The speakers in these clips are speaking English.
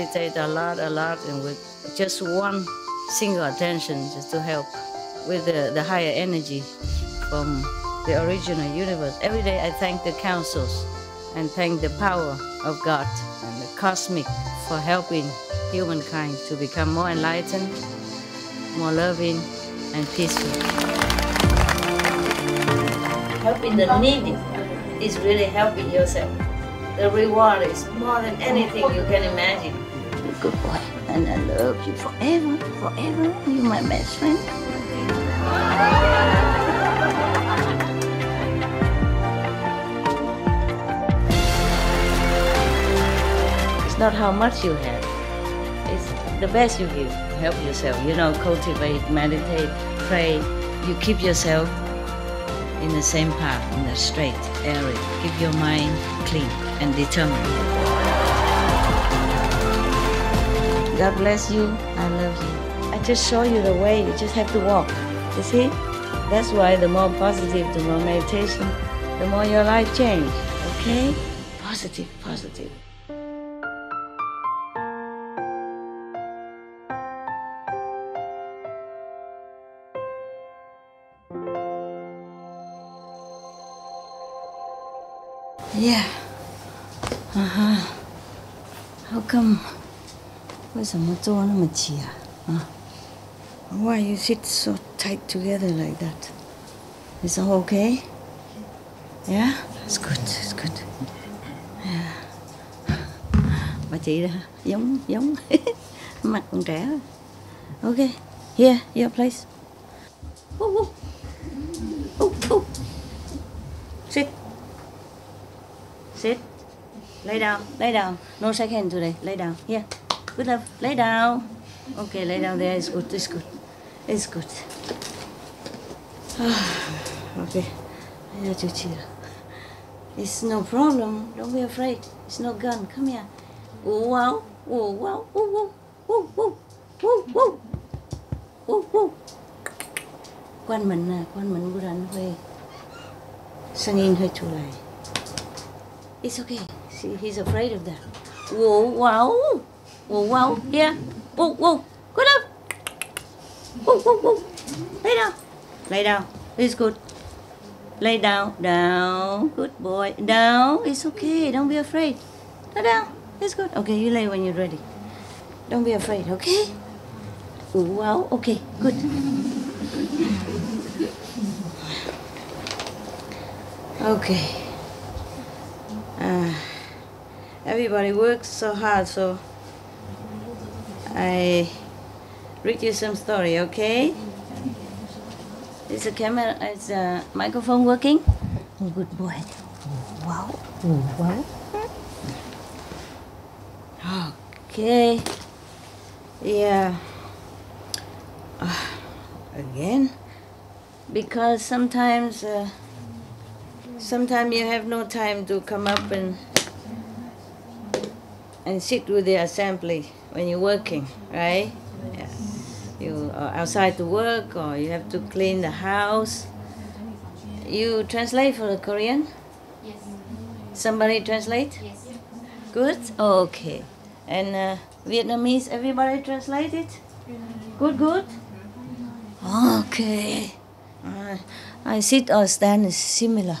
meditate a lot, and with just one single attention, just to help with the higher energy from the original universe. Every day I thank the councils and thank the power of God and the cosmic for helping humankind to become more enlightened, more loving, and peaceful. Helping the needy is really helping yourself. The reward is more than anything you can imagine. You're a good boy, and I love you forever, forever. You're my best friend. It's not how much you have, it's the best you give. Help yourself, cultivate, meditate, pray. You keep yourself in the same path, in the straight area. Keep your mind clean and determined. God bless you. I love you. I just show you the way. You just have to walk. You see? That's why the more positive, the more meditation, the more your life change. Okay? Positive, positive. Yeah. How come? Why you sit so tight together like that? Is all okay? Yeah? It's good, it's good. Yeah. Bà chị đó, giống mặt con trẻ. Okay, here, your place. Sit. Sit. Lay down. No shake hand today. Lay down. Here. Good love. Lay down. Okay, lay down there. It's good. It's good. Okay. It's no problem. Don't be afraid. It's no gun. Come here. Oh wow. Oh wow. Oh whoa. Whoa. Whoa. Whoa. Whoa. Whoa. Quan mình Buddha nó hơi singing hơi chua lại. It's okay. See, he's afraid of that. Whoa, wow. Whoa, wow. Here. Whoa, whoa. Good up. Whoa, whoa, whoa. Lay down. It's good. Lay down. Down. Good boy. Down. It's okay. Don't be afraid. Lay down. It's good. Okay, you lay when you're ready. Don't be afraid, okay? Wow. Okay, good. Okay. Everybody works so hard, so I read you some story, okay? Is the camera, is the microphone working? Oh, good boy. Oh, wow. Oh, wow. Okay. Yeah. Again, because sometimes you have no time to come up and sit with the assembly when you're working, right? Yeah. You are outside to work, or you have to clean the house. You translate for the Korean? Yes. Somebody translate? Yes. Good? Okay. And Vietnamese, everybody translate it? Good? Okay. I sit or stand is similar.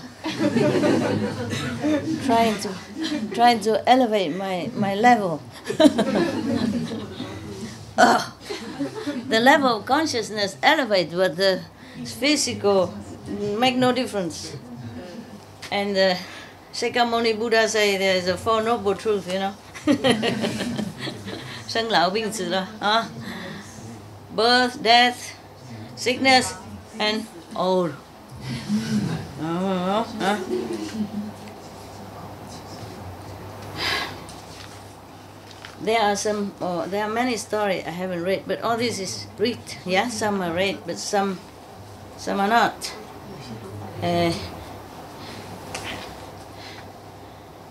trying to elevate my level. The level of consciousness elevates, but the physical make no difference. And Shakyamuni Buddha say there's a Four Noble Truths, Sanh lão病死了, birth, death, sickness, and old. There are many stories I haven't read, but all this is read. Yeah, some are read, but some are not.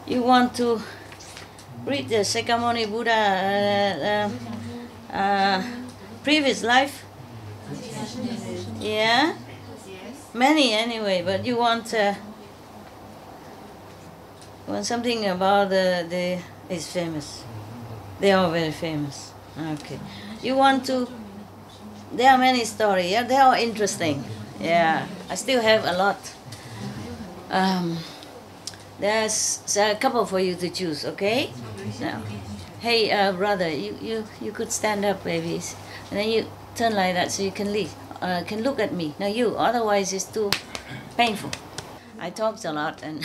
You want to read the Shakyamuni Buddha previous life? Yeah? Many anyway, but you want something about the is famous. They are very famous. Okay. You want to... There are many stories. Yeah, they are interesting. Yeah, I still have a lot. There's a couple for you to choose, okay? Now, hey, brother, you could stand up, babies. And then you turn like that so you can leave. Can look at me. Now you, otherwise it's too painful. I talked a lot and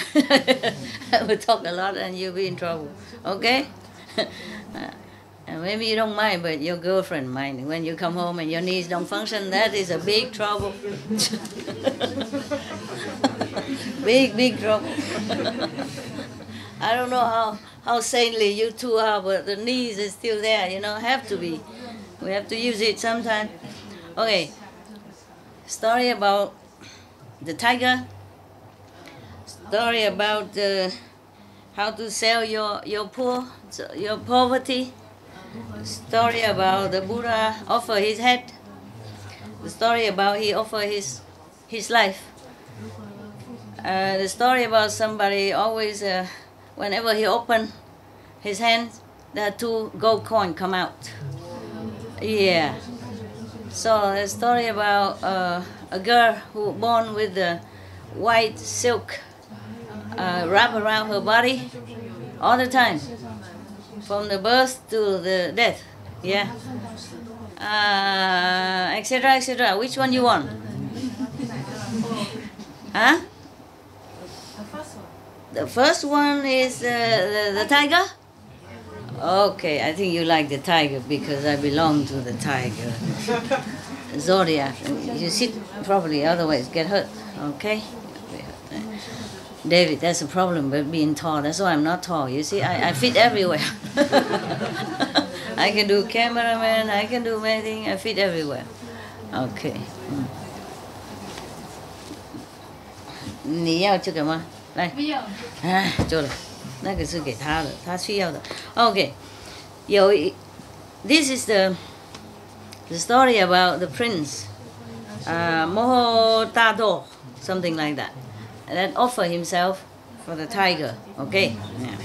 I will talk a lot and you'll be in trouble, okay? And maybe you don't mind, but your girlfriend mind. When you come home and your knees don't function, that is a big trouble. Big trouble. I don't know how saintly you two are, but the knees is still there, you know, have to be. We have to use it sometime. Okay, story about the tiger. Story about how to sell your poverty. Story about the Buddha offer his head. The story about he offer his life. The story about somebody always, whenever he open his hands, there are 2 gold coins come out. Yeah. So the story about a girl who born with the white silk wrap around her body all the time, from the birth to the death. Yeah. Etc. etc. Which one you want? Huh? The first one is the tiger? Okay, I think you like the tiger because I belong to the tiger zodiac. You sit properly, otherwise get hurt, okay? David, that's a problem with being tall. That's why I'm not tall. You see, I fit everywhere. I can do cameraman, I can do anything, I fit everywhere. Okay. 你要这个吗？来，不要。哎，做了，那个是给他的，他需要的。Okay， this is the story about the prince, Mohodado, something like that, and then offer himself for the tiger. Okay. Yeah.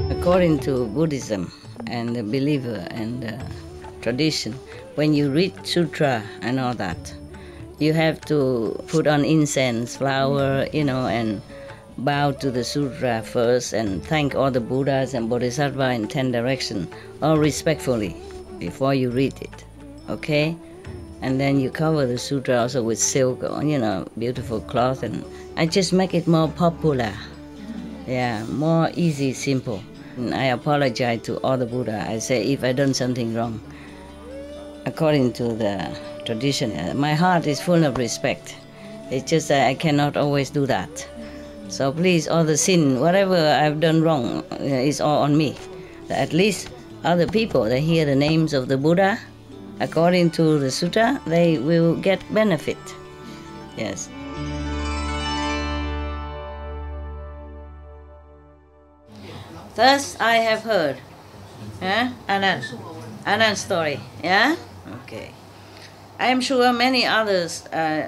According to Buddhism and the believer and the tradition, when you read sutra and all that, you have to put on incense, flower, you know, and bow to the sutra first and thank all the Buddhas and Bodhisattvas in 10 directions, all respectfully, before you read it, okay? And then you cover the sutra also with silk, or, you know, beautiful cloth, and I just make it more popular, yeah, more easy, simple. And I apologize to all the Buddha. I say if I done something wrong, according to the tradition, my heart is full of respect. It's just that I cannot always do that. So please, all the sin, whatever I've done wrong, is all on me. At least other people, they hear the names of the Buddha, according to the sutta, they will get benefit. Yes. Thus I have heard. Yeah? Anand story. Yeah? Okay. I am sure many others,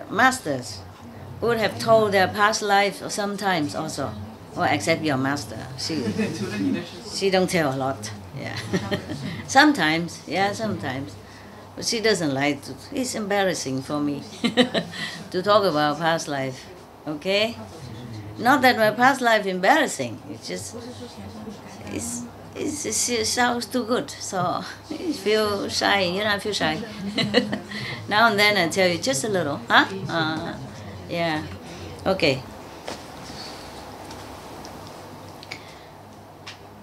masters, would have told their past life sometimes also. Well, except your master. She don't tell a lot. Yeah. Sometimes, yeah, sometimes. But she doesn't like to. It's embarrassing for me to talk about past life. Okay? Not that my past life embarrassing. It's just it sounds too good, so I feel shy. You know, I feel shy. Now and then I tell you just a little, huh? Yeah. Okay.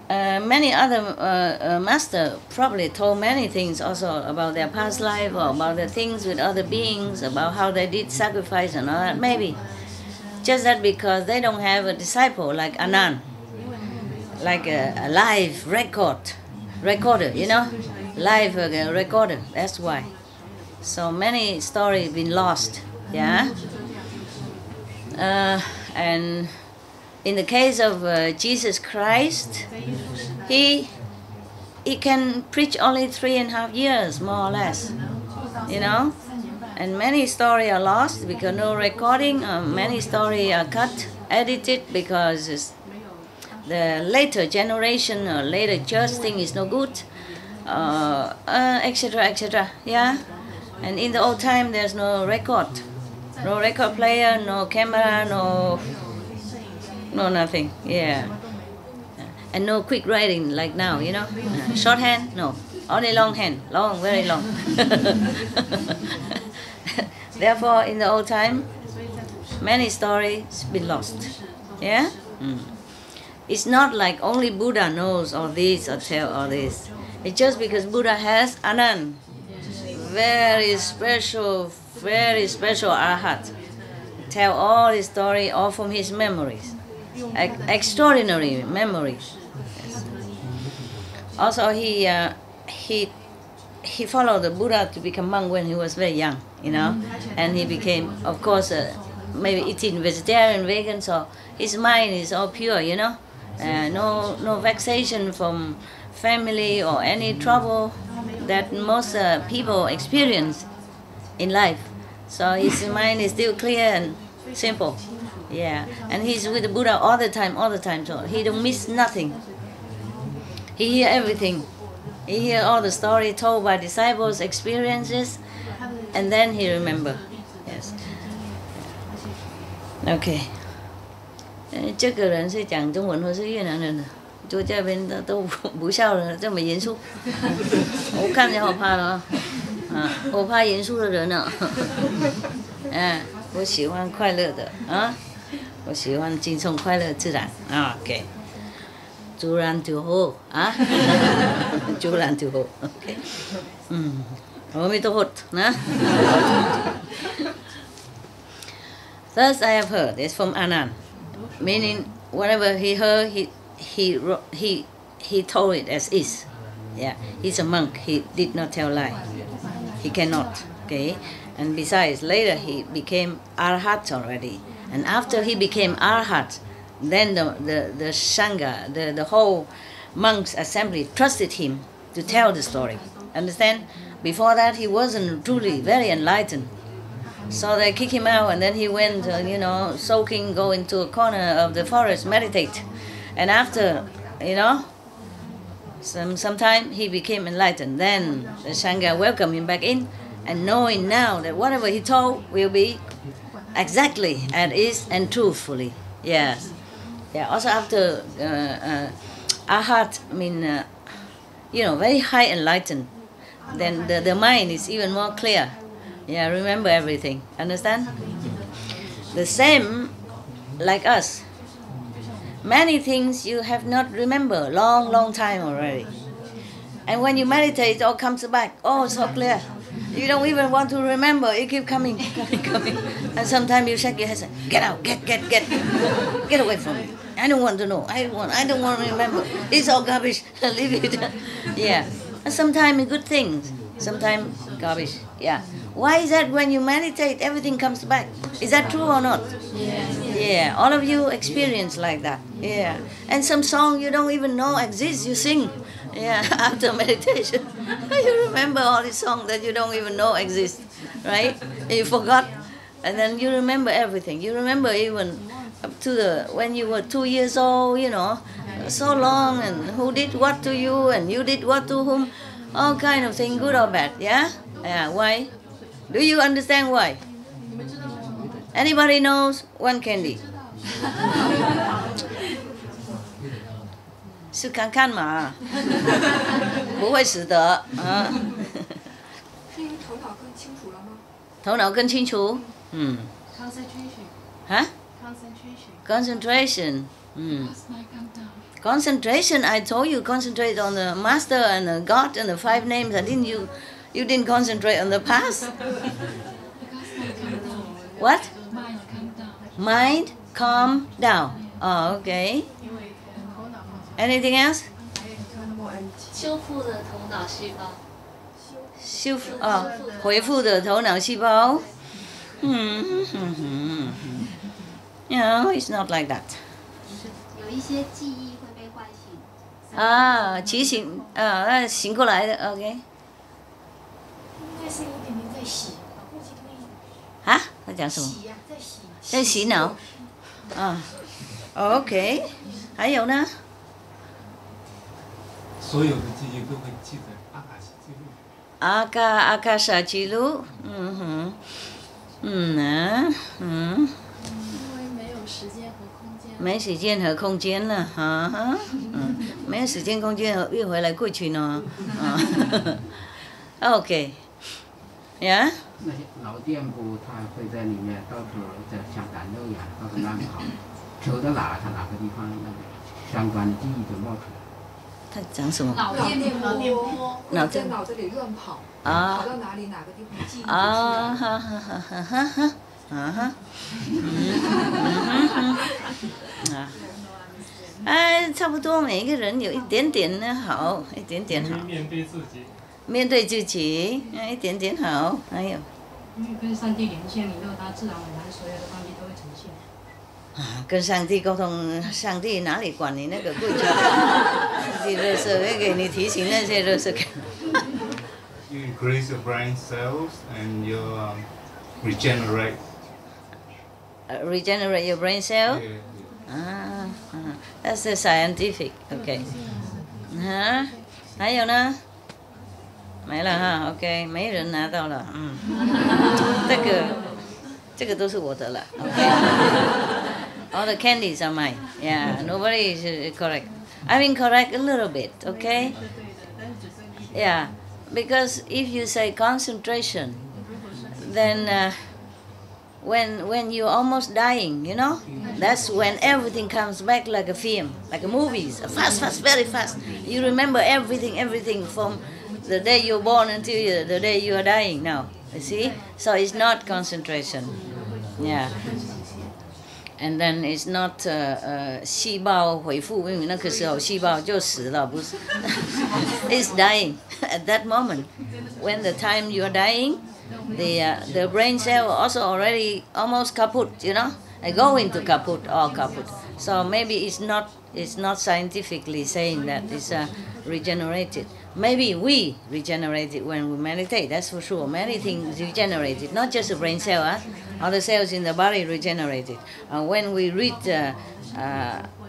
Many other masters probably told many things also about their past life or about the things with other beings, about how they did sacrifice and all that. Maybe. Just that because they don't have a disciple like Anand, like a live recorder, you know, live recorder. That's why. So many stories been lost, yeah. And in the case of Jesus Christ, he can preach only 3.5 years, more or less. you know. And many stories are lost because no recording. Many stories are cut, edited because the later generation or later church thing is no good, etc., etc. Yeah. And in the old time, there's no record player, no camera, no nothing. Yeah. And no quick writing like now, you know. Shorthand, no. Only longhand, long, very long. Therefore, in the old time, many stories been lost. Yeah. It's not like only Buddha knows all this or tell all this. It's just because Buddha has Anand, very special arhat, tell all his story all from his memories, extraordinary memories. Yes. Also, he followed the Buddha to become monk when he was very young, you know, and he became, of course, maybe eating vegetarian, vegan. So his mind is all pure, you know. No vexation from family or any trouble that most people experience in life. So his mind is still clear and simple. Yeah, and he's with the Buddha all the time. So he don't miss nothing. He hear everything. He hear all the story told by disciples' experiences, and then he remember. Yes. Okay. 这个人是讲中文或是越南人的，就这边都不笑了，这么严肃，我看着好怕了啊！我怕严肃的人呢。我喜欢快乐的啊，我喜欢轻松快乐自然啊。OK， 自然就好啊，自然就好。OK， 阿弥陀佛呢。Thus I have heard this from Anand. Meaning, whatever he heard, he told it as is. Yeah, he's a monk. He did not tell lie. He cannot. Okay, and besides, later he became arhat already. And after he became arhat, then the sangha, the whole monks assembly trusted him to tell the story. Understand? Before that, he wasn't truly very enlightened. So they kick him out, and then he went, soaking, go into a corner of the forest, meditate. And after, some time he became enlightened. Then the Sangha welcomed him back in, and knowing now that whatever he told will be exactly as is and truthfully. Yes. Yeah. Also after Arhat, very high enlightened, then the mind is even more clear. Yeah, remember everything. Understand? The same like us. Many things you have not remember long time already. And when you meditate, it all comes back. Oh, so clear. You don't even want to remember. It keeps coming. And sometimes you shake your head and say, get out, get away from me. I don't want to know. I don't want to remember. It's all garbage. Leave it. Yeah. And sometimes good things. Sometimes garbage. Yeah. Why is that when you meditate, everything comes back? Is that true or not? Yeah. All of you experience like that. Yeah. And some song you don't even know exists, you sing. Yeah. After meditation, you remember all the songs that you don't even know exist, right? You forgot, and then you remember everything. You remember even up to when you were 2 years old. So long, and who did what to you, and you did what to whom. All kind of thing, good or bad, yeah? Yeah, why? Do you understand why? Anybody knows one candy? 是看看嘛，不会死的啊。是因为头脑更清楚了吗？头脑更清楚，Concentration. 啊 Concentration.？Concentration. Concentration, I told you, concentrate on the Master and the God and the 5 names. And you didn't concentrate on the past? What? Mind calm down. Oh, okay. Anything else? 修复的头脑细胞。恢复的头脑细胞。No, it's not like that. 有一些记忆会被唤醒。提醒醒过来的 ，OK。应该是有点点在哈？他讲什么？在洗脑。啊 ，OK。还有呢？所有的记忆都会记在阿卡西记录。阿卡莎记录，嗯哼，因为没有时间和空间。没时间和空间了，哈哈，没有时间空间运回来过去呢，OK， 呀。那些老店铺，他会在里面到处在像赶路一样到处乱跑，走到哪他哪个地方那个相关的记忆就冒出来。他讲什么？老电波会在脑子里乱跑，啊，跑到哪里哪个地方记忆啊哈哈哈哈哈哈，啊哈，哎，差不多每一个人有一点点呢好，一点点好。面对自己。面对自己，一点点好，还有。因为跟上帝连线以后，他自然而然所有的东西都会呈现。跟上帝沟通，上帝哪里管你那个过去？上帝垃圾会给你提醒那些垃圾。You increase your brain cells and you regenerate. Regenerate your brain cell. Yeah. That's the scientific. Okay. 还有呢？没了哈 ，OK， 没人拿到了，这个都是我的了 ，OK。All the candies are mine. Yeah, nobody is correct. I mean correct a little bit, okay? Yeah, because if you say concentration, then when you're almost dying, you know, that's when everything comes back like a film, like a movies, fast, very fast. You remember everything from the day you're born until the day you are dying now, you see? So it's not concentration, yeah. And then it's not 细胞恢复，因为那个时候细胞就死了，不是？It's dying at that moment. When the time you're dying, the brain cell also already almost kaput, you know? Go into kaput or kaput. So maybe it's not scientifically saying that it's regenerated. Maybe we regenerate it when we meditate, that's for sure. Many things regenerated, not just the brain cell, other cells in the body regenerated. When we read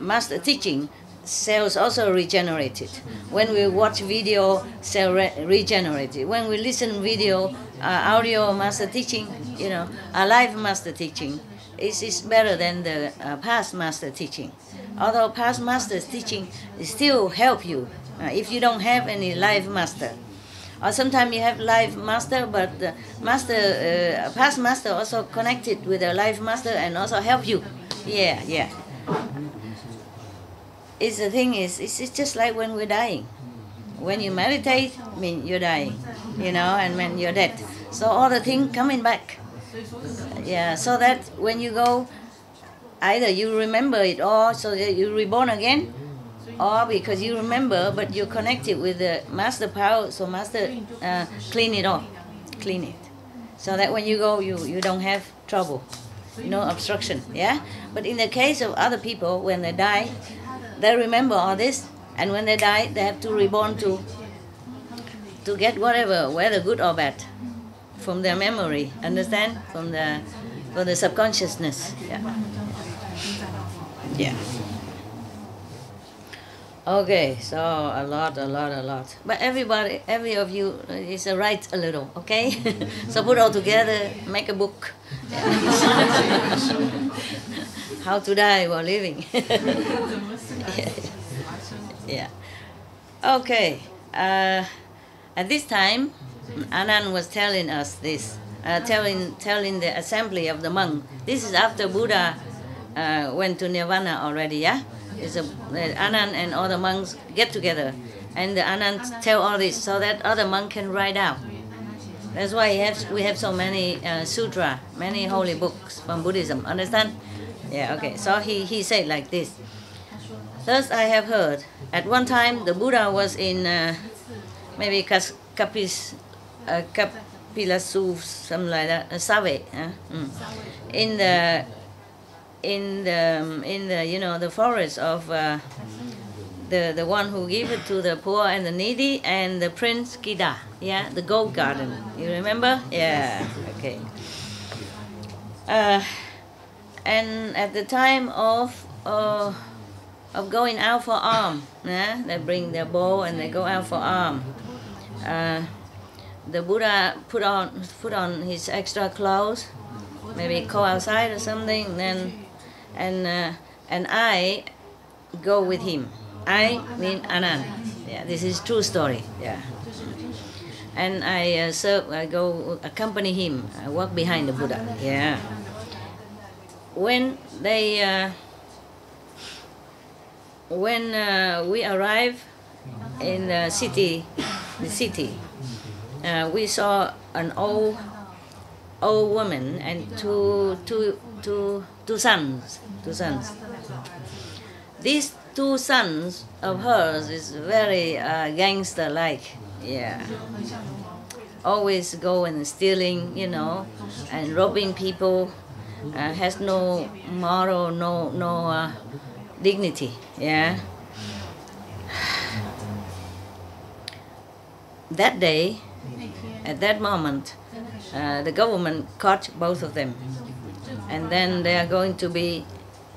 Master Teaching, cells also regenerated. When we watch video, cell regenerated. When we listen video, audio Master Teaching, you know, live Master Teaching, is better than the past Master Teaching. Although past Master's teaching still help you. If you don't have any live master, or sometimes you have live master, but the past master also connected with the live master and also help you. Yeah. It's the thing is, it's just like when we're dying. When you meditate, I mean you're dying, you know, and when you're dead. So all the things coming back. Yeah, so that when you go, either you remember it or so that you're reborn again, or because you remember but you're connected with the master power, so master clean it off, clean it, so that when you go you don't have trouble, no obstruction. Yeah, but in the case of other people, when they die, they remember all this, and when they die they have to reborn to get whatever, whether good or bad, from their memory, understand, from the subconsciousness. Yeah. Okay, so a lot. But every of you is write a little, okay? So put all together, make a book. How to die while living. Yeah. Okay. At this time, Anand was telling us this, telling the assembly of the monk. This is after Buddha went to Nirvana already, yeah? Anand and other monks get together, and the Anand tell all this so that other monk can write down. That's why we have so many sutra, many holy books from Buddhism. Understand? Yeah. Okay. So he said like this. Thus I have heard. At one time the Buddha was in maybe Kapilasu, something like that, Save, in the you know, the forest of the one who gave it to the poor and the needy, and the Prince Kida, yeah, the gold garden. You remember? Yeah, okay. And at the time of going out for arm, yeah, they bring their bow and they go out for arm. The Buddha put on his extra clothes, maybe go outside or something, then and I go with him. I mean Anand. Yeah, this is true story. Yeah. And I go accompany him. I walk behind the Buddha. Yeah. When we arrive in the city, we saw an old woman and two sons. These two sons of hers is very gangster-like. Yeah. Always go and stealing, and robbing people. Has no moral, no dignity. Yeah. That day, at that moment, the government caught both of them, and then they are going to be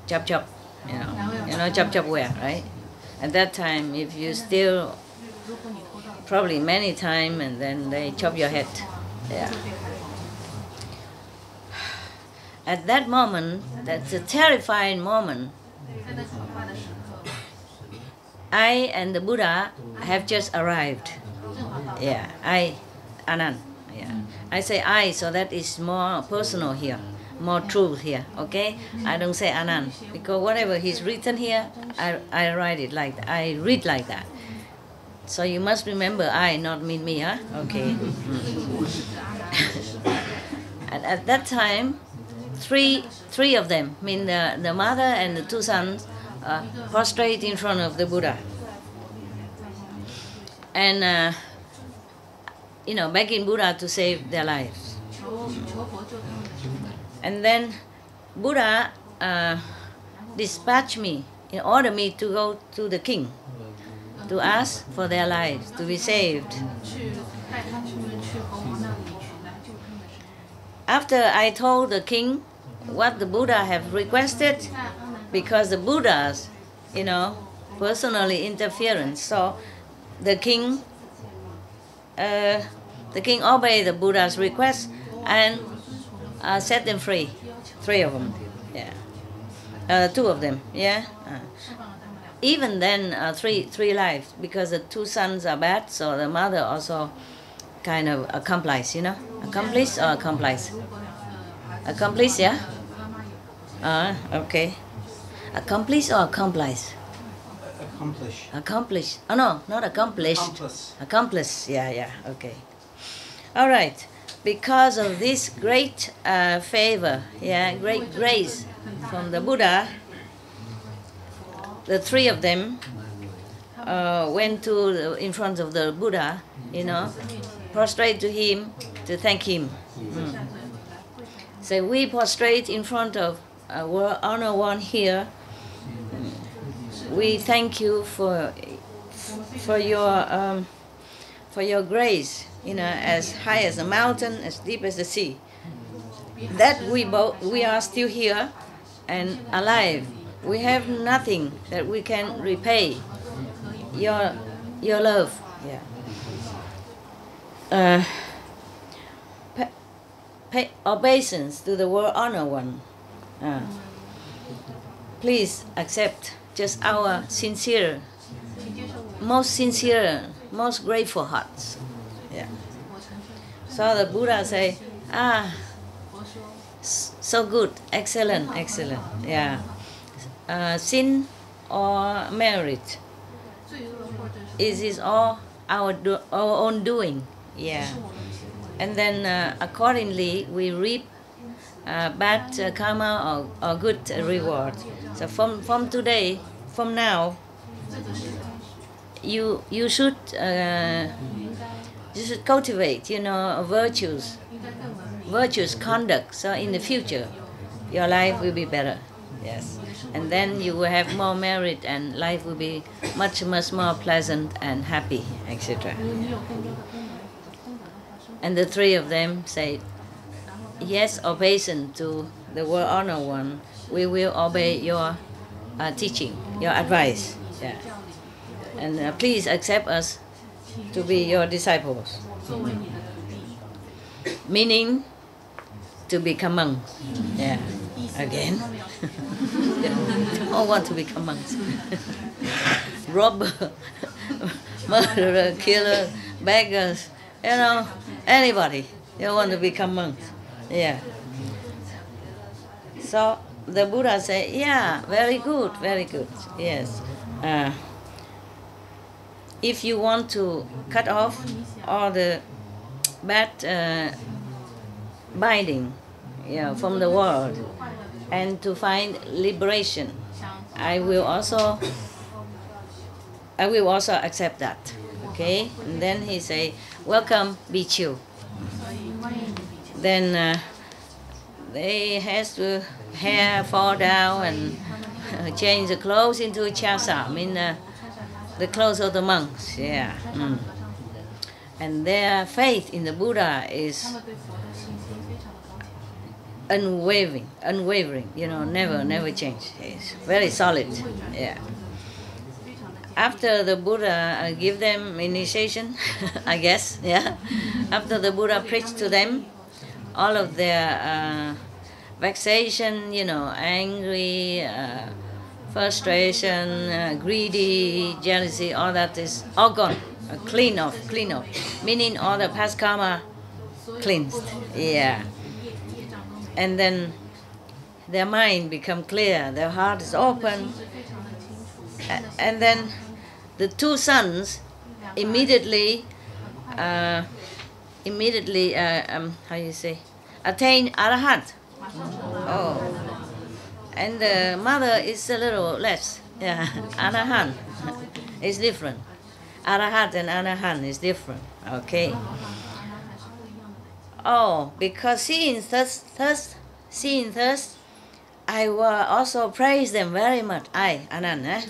chop. You know chop where, right? At that time, if you steal, probably many times, and then they chop your head. Yeah. At that moment, that's a terrifying moment. I and the Buddha have just arrived. Yeah, Anand. Yeah, I say I, so that is more personal here, more truth here. Okay, I don't say Anand because whatever he's written here, I write it like that. I read like that. So you must remember I, not mean me, huh? Okay. And at that time, three of them, mean the mother and the two sons, prostrate in front of the Buddha. And begging Buddha to save their lives. And then Buddha dispatched me, ordered me to go to the king to ask for their lives to be saved. After I told the king what the Buddha have requested, because the Buddha's, personally interference, so the king obeyed the Buddha's request and set them free. 3 of them, yeah. 2 of them, yeah. Even then, three lives, because the 2 sons are bad, so the mother also kind of accomplice, accomplice or accomplice? Accomplice, yeah. Okay. Accomplice or accomplice? Accomplish. Oh no, not accomplished. Accomplice. Yeah. Okay. All right. Because of this great favor, great grace from the Buddha, the 3 of them went in front of the Buddha, prostrate to him to thank him. So we prostrate in front of our honor one here. We thank you for your grace, as high as a mountain, as deep as the sea. That we are still here and alive. We have nothing that we can repay your love. Yeah. Pay obeisance to the world honor one. Please accept just our most grateful hearts. Yeah. So the Buddha say, so good, excellent. Yeah. Sin or merit? It is all our own doing. Yeah. And then accordingly we reap bad karma or good reward. So from today, from now, you should cultivate, virtuous conduct. So in the future, your life will be better. Yes. And then you will have more merit and life will be much, much more pleasant and happy, etc. And the three of them say, yes, obeisance to the World Honor One. We will obey your teaching, your advice. Yeah. And please accept us to be your disciples. Meaning to become monks. Yeah. Again. All want to become monks. Robber, murderer, killer, beggars, anybody. They want to become monks. Yeah. So the Buddha said, yeah, very good, very good. Yes. If you want to cut off all the bad binding from the world and to find liberation, I will also accept that. Okay? And then he say, welcome, Bichu. Then they has to hair fall down and change the clothes into chasa, the clothes of the monks. Yeah. And their faith in the Buddha is unwavering, never change. It's very solid. Yeah. After the Buddha give them initiation, I guess, yeah. After the Buddha preached to them, all of their vexation, angry, frustration, greedy, jealousy, all that is all gone, clean off. Meaning all the past karma cleansed. Yeah. And then their mind become clear, their heart is open, and then the two sons immediately attain arahant. Oh, and the mother is a little less. Yeah, arahant is different. Arahant and arahant is different. Okay. Oh, because seeing thus, I will also praise them very much.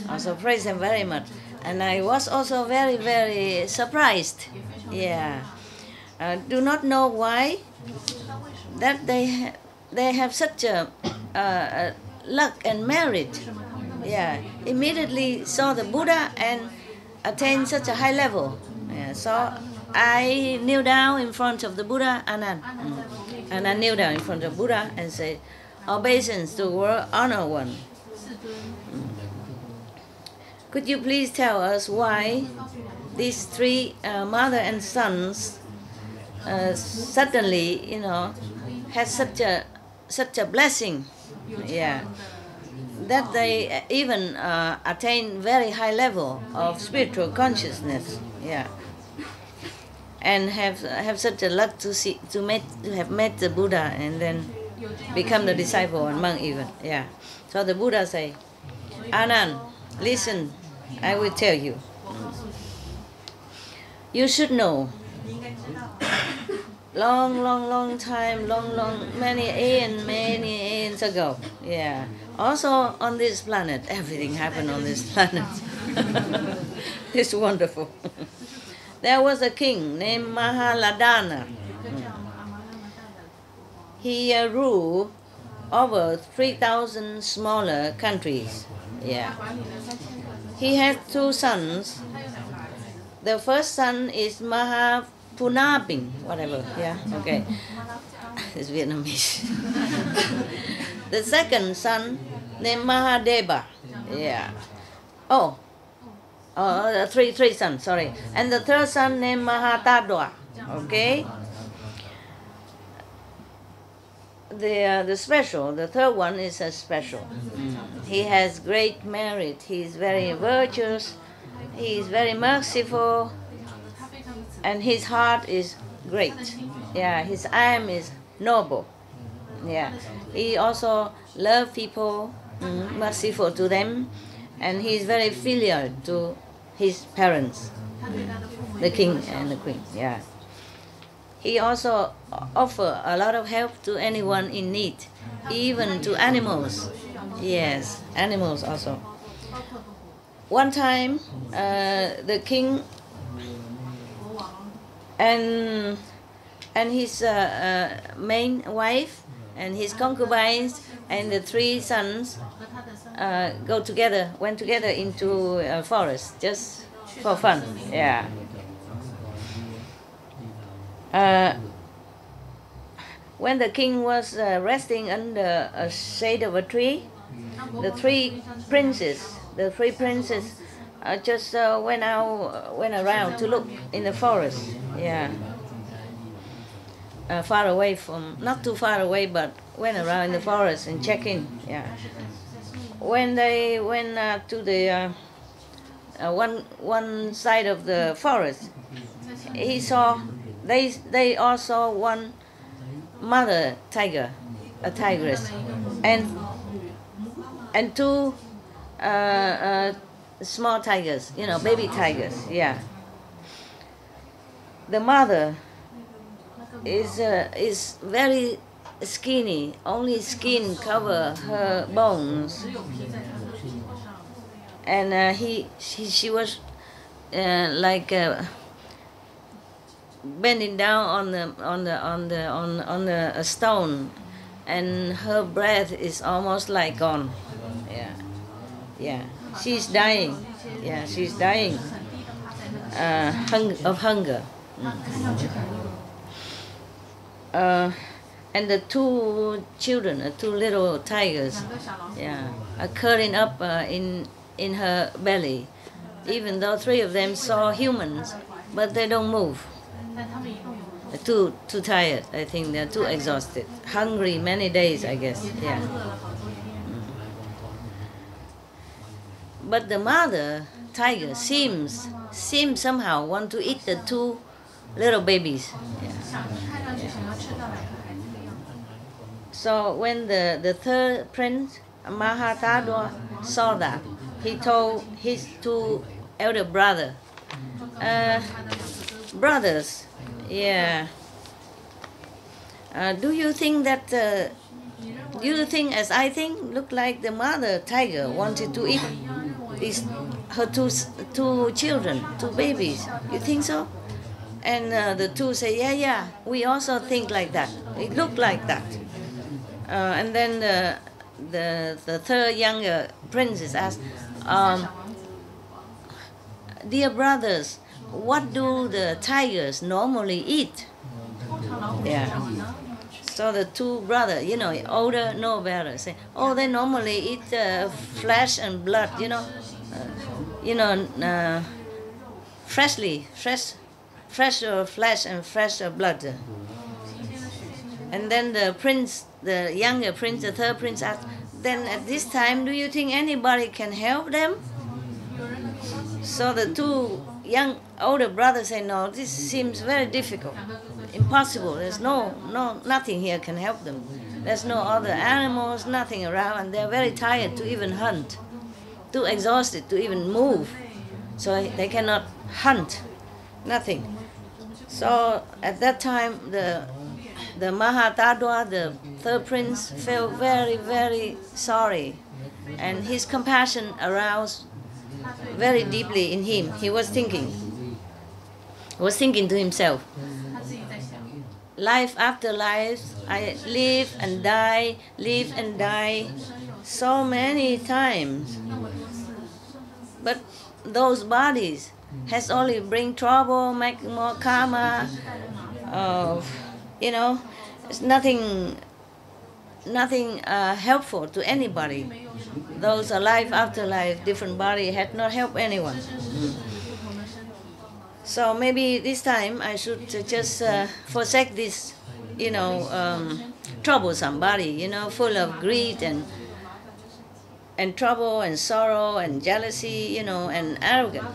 Also praise them very much. And I was also very, very surprised. Yeah. Do not know why that they have such a luck and merit. Yeah. Immediately saw the Buddha and attained such a high level. Yeah. So I kneel down in front of the Buddha, and I kneel down in front of Buddha and say, obeisance to World Honor One. Could you please tell us why these three mother and sons suddenly, had such a blessing, yeah, that they even attain very high level of spiritual consciousness, yeah, and have such a luck to have met the Buddha and then become the disciple and monk even, yeah. So the Buddha say, Anand, listen, I will tell you. You should know. Long time, many aeons ago. Yeah. Also on this planet, everything happened on this planet. It's wonderful. There was a king named Mahaladana. He ruled over 3,000 smaller countries. Yeah. He had two sons. The first son is Mahapunabing, whatever. Yeah, okay. It's Vietnamese. The second son named Mahadeva. Yeah. Three sons, sorry. And the third son named Mahatadwa. Okay. The third one is a special. He has great merit. He is very virtuous. He is very merciful. And his heart is great. Yeah, his aim is noble. Yeah, he also loves people, merciful to them, and he is very filial to his parents, the king and the queen. Yeah. He also offers a lot of help to anyone in need, even to animals. Yes, animals also. One time, the king and his main wife and his concubines and the 3 sons went together into a forest just for fun. Yeah. When the king was resting under a shade of a tree, the three princes just went around to look in the forest. Yeah. Far away from, not too far away, but went around in the forest and check in. Yeah. When they went to the one side of the forest, they all saw one mother tiger, a tigress, and 2 small tigers, baby tigers. Yeah. The mother is very skinny, only skin cover her bones, and she was like bending down on a stone, and her breath is almost like gone. Yeah, she's dying. Yeah, she's dying of hunger. And the 2 children, 2 little tigers, are curling up in her belly, even though 3 of them saw humans, but they don't move. They're too tired. I think they're too exhausted, hungry many days, I guess. Yeah. But the mother tiger seems somehow want to eat the 2 little babies. Yeah. So when the 3rd prince, Mahatadwa, saw that, he told his 2 elder brothers, yeah, do you think as I think? Look like the mother tiger wanted to eat her two children, 2 babies. You think so? And the 2 say, yeah, we also think like that. It looked like that. And then the 3rd younger princess asked, dear brothers, what do the tigers normally eat? Yeah. So the 2 brothers, older, know better, say, they normally eat flesh and blood, fresher flesh and fresher blood. And then the younger prince, the 3rd prince asked, then at this time, do you think anybody can help them? So the 2 older brothers say, no, this seems very difficult, impossible. There's nothing here can help them. There's no other animals, nothing around, and they're very tired to even hunt, too exhausted to even move. So they cannot hunt, nothing. So at that time, the Mahatadwa, the 3rd prince, felt very, very sorry, and his compassion aroused very deeply in him. He was thinking to himself, life after life, I live and die so many times. But those bodies has only bring trouble, make more karma. It's nothing helpful to anybody. Those are life after life, different body had not helped anyone. So maybe this time I should just forsake this, troublesome body, full of greed and trouble and sorrow and jealousy, and arrogance,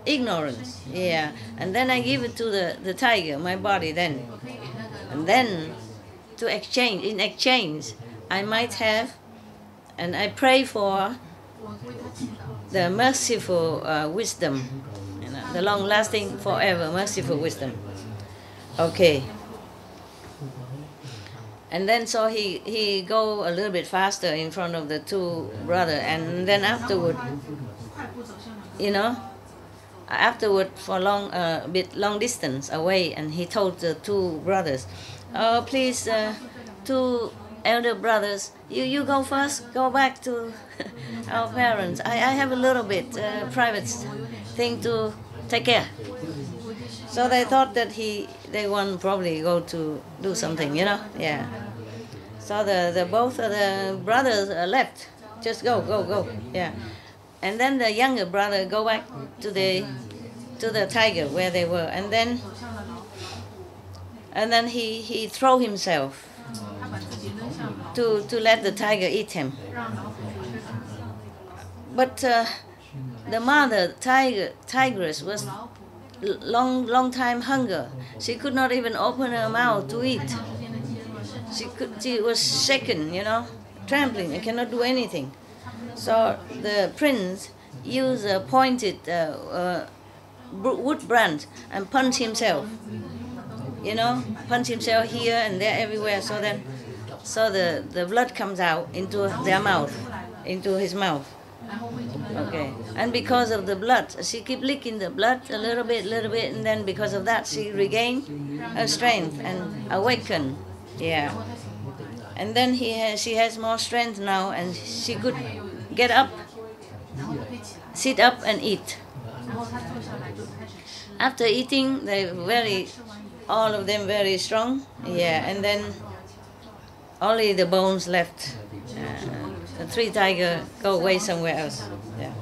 ignorance. Yeah, and then I give it to the tiger, my body then. And then in exchange, I might have, and I pray for the merciful wisdom, the long-lasting, forever merciful wisdom. Okay. And then so he go a little bit faster in front of the two brothers, and then afterward, you know, afterward for a bit long distance away, and he told the two brothers, "Oh, please, two elder brothers, you go first, go back to our parents. I have a little bit private thing to take care." So they thought that they want probably go to do something, you know, yeah. So the both of the brothers left, just go, yeah. And then the younger brother go back to the tiger where they were, and then he throw himself to let the tiger eat him. But the mother tigress was long time hunger. She could not even open her mouth to eat. She was shaken, you know, trembling and cannot do anything. So the prince used a pointed wood branch and punch himself, you know, punch himself here and there, everywhere. So the blood comes out into their mouth, into his mouth. Okay, and because of the blood, she keep licking the blood a little bit, and then because of that, she regained her strength and awakened. Yeah, and then she has more strength now, and she could get up, sit up, and eat. After eating, all of them very strong. Yeah, and then only the bones left. The three tigers go away somewhere else. Yeah.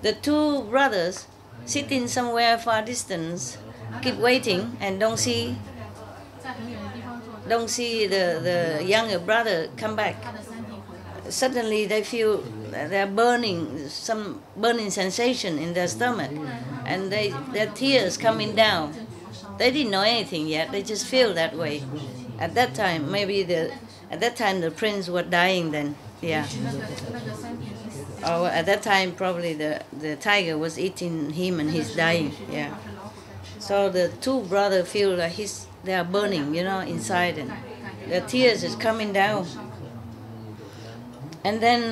The two brothers sitting somewhere far distance, keep waiting and don't see the younger brother come back. Suddenly they feel they're some burning sensation in their stomach, and their tears coming down. They didn't know anything yet. They just feel that way. At that time, the prince was dying then. Yeah. Or at that time, probably the tiger was eating him and he's dying. Yeah. So the two brothers feel like they are burning, you know, inside, and the tears is coming down. And then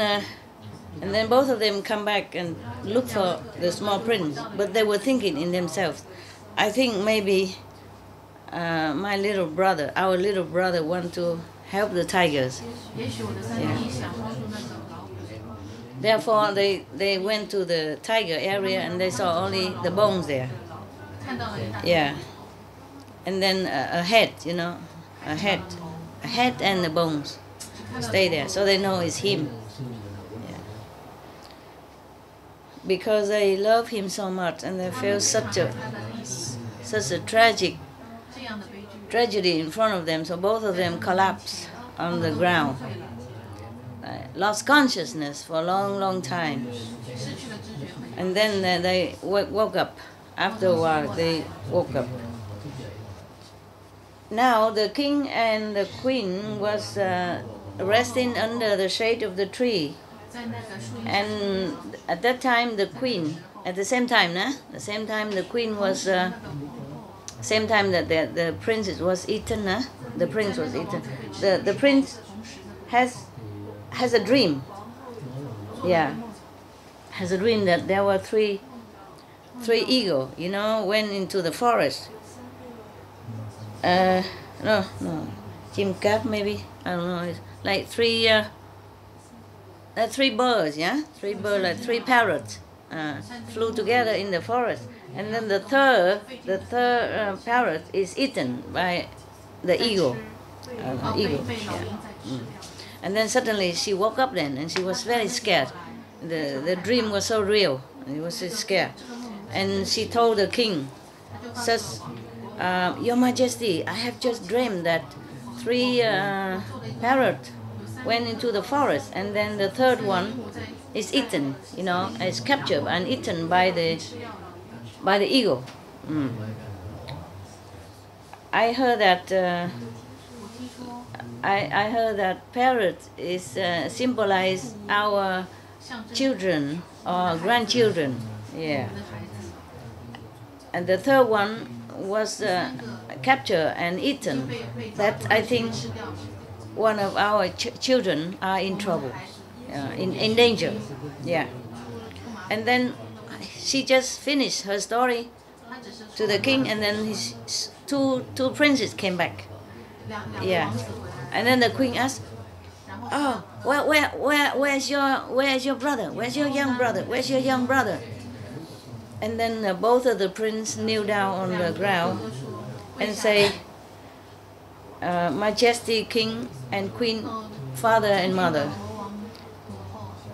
both of them come back and look for the small prince, but they were thinking in themselves, I think maybe our little brother want to help the tigers. Yeah. Therefore, they went to the tiger area and they saw only the bones there. Yeah. And then a head, you know, a head and the bones stay there, so they know it's him. Yeah. Because they love him so much, and they feel such a tragedy in front of them, so both of them collapsed on the ground, lost consciousness for a long time, and then they woke up. After a while, they woke up. Now the king and the queen was resting under the shade of the tree, and at that time the queen, at the same time the queen was, same time that the prince was eaten, the prince was eaten. The prince has a dream. Yeah, has a dream that there were three eagles, you know, went into the forest. No, Jim Cap maybe, I don't know. It's like three birds, yeah, like three parrots flew together in the forest, and then the third parrot is eaten by the eagle. Yeah. And then suddenly she woke up then, and she was very scared. The dream was so real, and she was so scared. And she told the king, says, Your Majesty, I have just dreamed that three parrots went into the forest, and then the third one is eaten, you know, is captured and eaten by the eagle. I heard that I heard that parrot is symbolize our children or grandchildren. Yeah. And the third one was captured and eaten. That I think one of our children are in trouble, in danger. Yeah. And then she just finished her story to the king, and then his two princes came back. Yeah. And then the queen asked, "Oh, where's your brother? Where's your young brother? Where's your young brother?" And then both of the princes kneel down on the ground and say, "Majesty, king and queen, father and mother,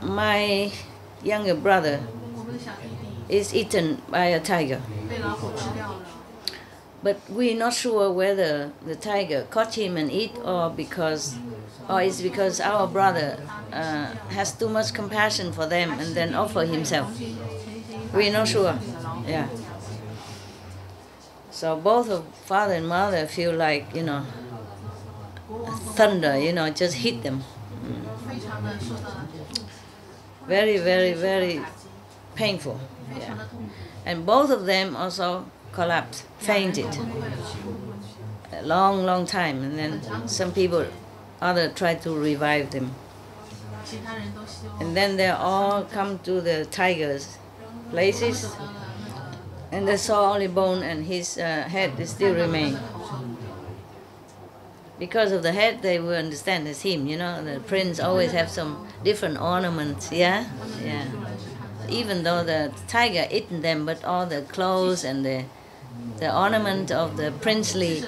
my younger brother is eaten by a tiger. But we're not sure whether the tiger caught him and eat, or it's because our brother has too much compassion for them and then offer himself. We're not sure." Yeah. So both of father and mother feel like, thunder, just hit them. Very, very, very painful. Yeah. And both of them also collapsed, fainted. A long, long time. And then some other tried to revive them. And then they all come to the tiger's places, and they saw only bone, and his head still remained. Because of the head, they will understand it's him. The prince always have some different ornaments. Yeah. Even though the tiger eaten them, but all the clothes and the ornament of the princely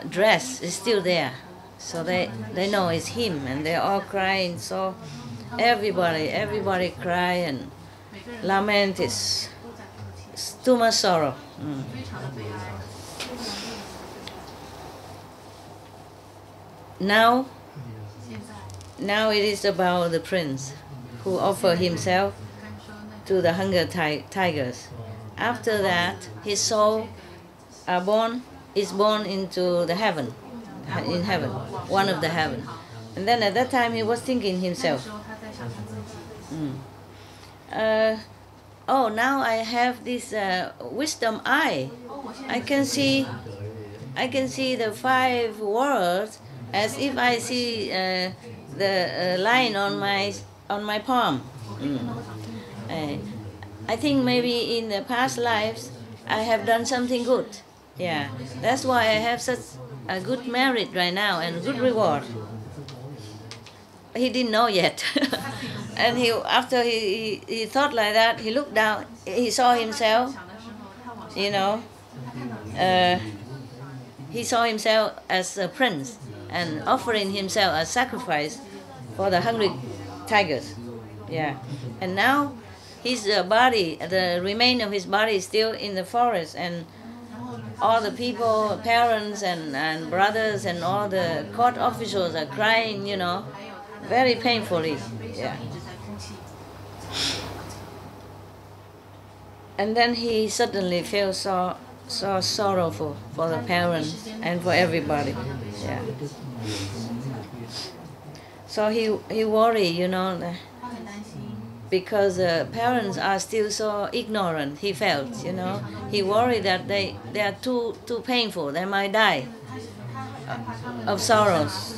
dress is still there. So they know it's him, and they're all crying. So everybody cry and lament. It's too much sorrow. Now it is about the prince who offered himself to the hunger tigers. After that, his soul is born into the heaven, one of the heaven. And then at that time he was thinking himself, now I have this wisdom eye. I can see the 5 worlds as if I see the line on my palm. I think maybe in the past lives I have done something good. Yeah, that's why I have such a good merit right now and good reward. He didn't know yet. And after he thought like that, he looked down, he saw himself, he saw himself as a prince and offering himself as sacrifice for the hungry tigers. Yeah. And now his body, the remain of his body is still in the forest, and all the people, parents and brothers and all the court officials are crying, very painfully. Yeah. And then he suddenly felt so sorrowful for the parents and for everybody. Yeah. So he worried, because the parents are still so ignorant. He felt, he worried that they are too painful. They might die of sorrows.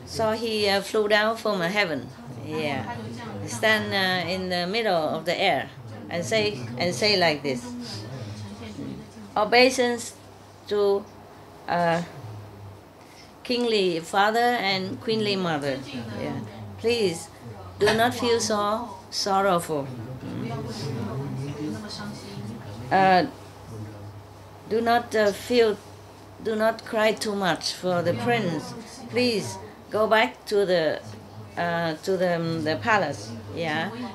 So he flew down from heaven. Yeah, stand in the middle of the air and say like this: "Obeisance to kingly father and queenly mother. Yeah. Please do not feel so sorrowful. Do not cry too much for the prince. Please go back to the palace,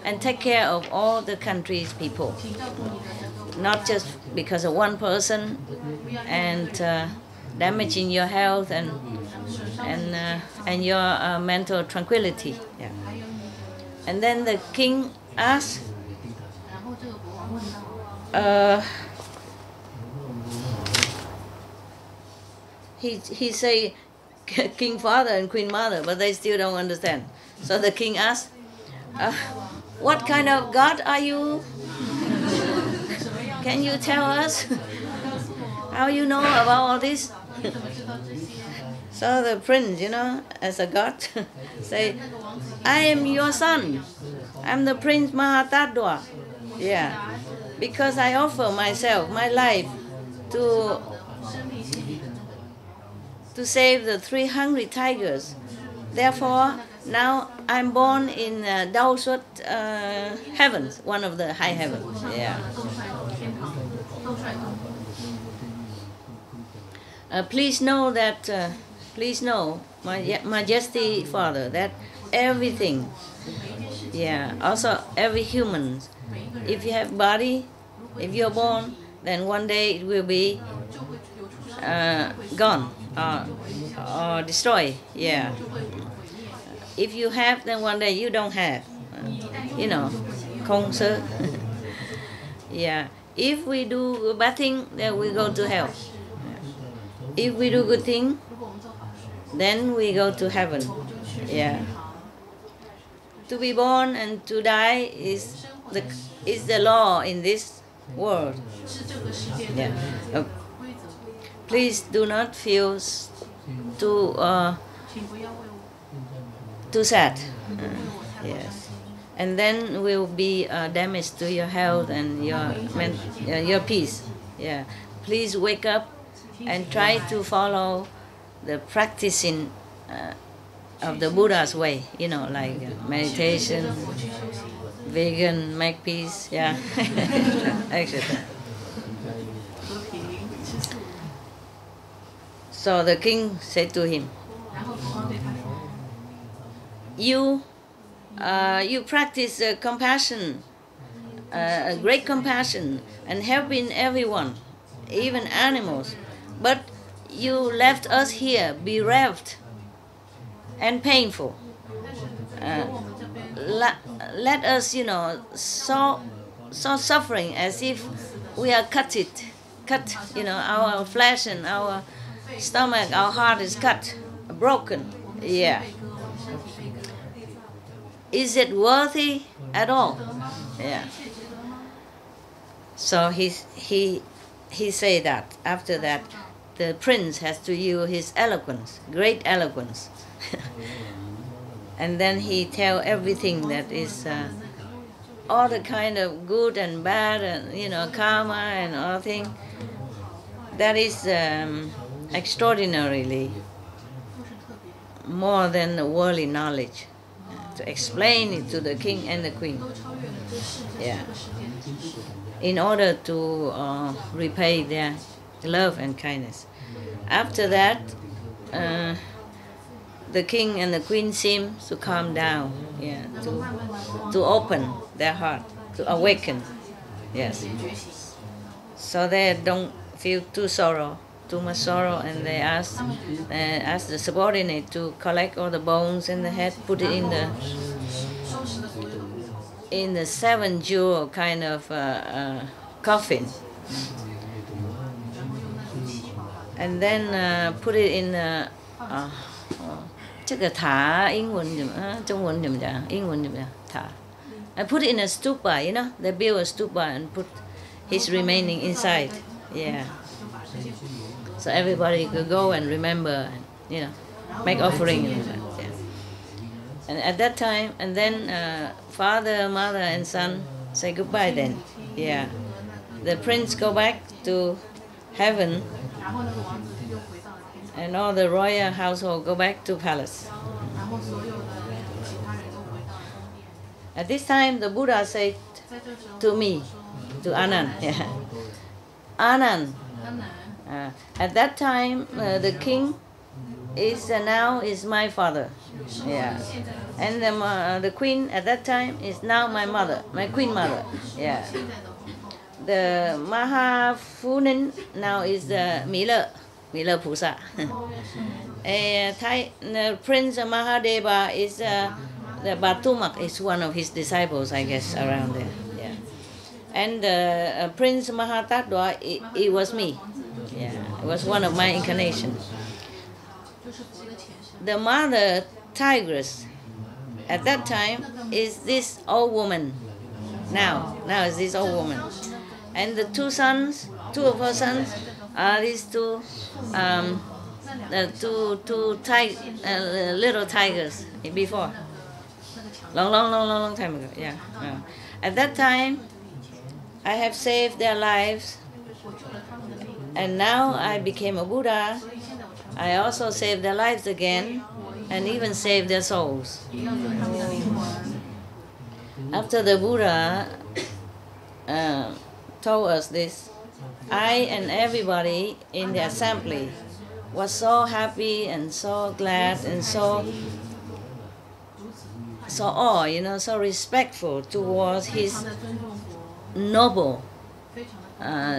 and take care of all the country's people, not just because of one person and damaging your health and your mental tranquility." Yeah. And then the king asked, he say king father and queen mother, but they still don't understand. So the king asked, "What kind of God are you? Can you tell us how you know about all this?" So the prince, as a god, say, I am your son. I'm the Prince Mahatadwa. Yeah. Because I offer myself, my life, to save the 3 hungry tigers. Therefore, now I'm born in Dao Suat heavens, one of the high heavens. Yeah. Please know that, my Majesty Father, that everything, also every human, if you have body, if you're born, then one day it will be gone or destroyed. Yeah. If you have, then one day you don't have. Không sơ. Yeah. If we do bad thing, then we go to hell. If we do good thing, then we go to heaven. Yeah. To be born and to die is the law in this world. Yeah. Please do not feel too sad. Yes. And then will be damage to your health and your peace. Yeah. Please wake up and try to follow the practicing of the Buddha's way, like meditation, vegan, make peace, yeah, etc. So the king said to him, you practice compassion, great compassion, and helping everyone, even animals, but you left us here bereft and painful. Let us, so suffering as if we are cut, our flesh and our stomach, our heart is cut, broken. Yeah. Is it worthy at all? Yeah. So he say that after that, the prince has to use his eloquence, great eloquence. And then he tell everything that is all the kind of good and bad and karma and all things. That is extraordinarily more than the worldly knowledge to explain it to the king and the queen. Yeah. In order to repay their love and kindness. After that, the king and the queen seem to calm down, to open their heart, to awaken, yes. So they don't feel too much sorrow, and they ask the subordinate to collect all the bones in the head, put it in the 7-jewel kind of coffin, and then put it in a 这个塔英文怎么中文怎么讲？英文怎么讲？塔。I put it in a stupa, they build a stupa and put his remaining inside. Yeah. So everybody could go and remember, and, make offering. Yeah. And at that time, and then father, mother, and son say goodbye. Then, yeah, the prince go back to heaven. And all the royal household go back to palace. At this time, the Buddha said to me, to Anand, Anand, at that time, the king is now is my father, and the queen at that time is now my mother, my queen mother, The Mahafunin now is the Mila Pusa. The Prince Mahadeva is the Batumak is one of his disciples, I guess, around there. Yeah. And Prince Mahatadwa, it was me. Yeah, it was one of my incarnations. The mother tigress at that time is this old woman. Now is this old woman. And the two of her sons are these two little tigers before. Long time ago. Yeah. At that time, I have saved their lives, and now I became a Buddha. I also saved their lives again, and even saved their souls. After the Buddha told us this, I and everybody in the assembly was so happy and so glad and so so respectful towards his noble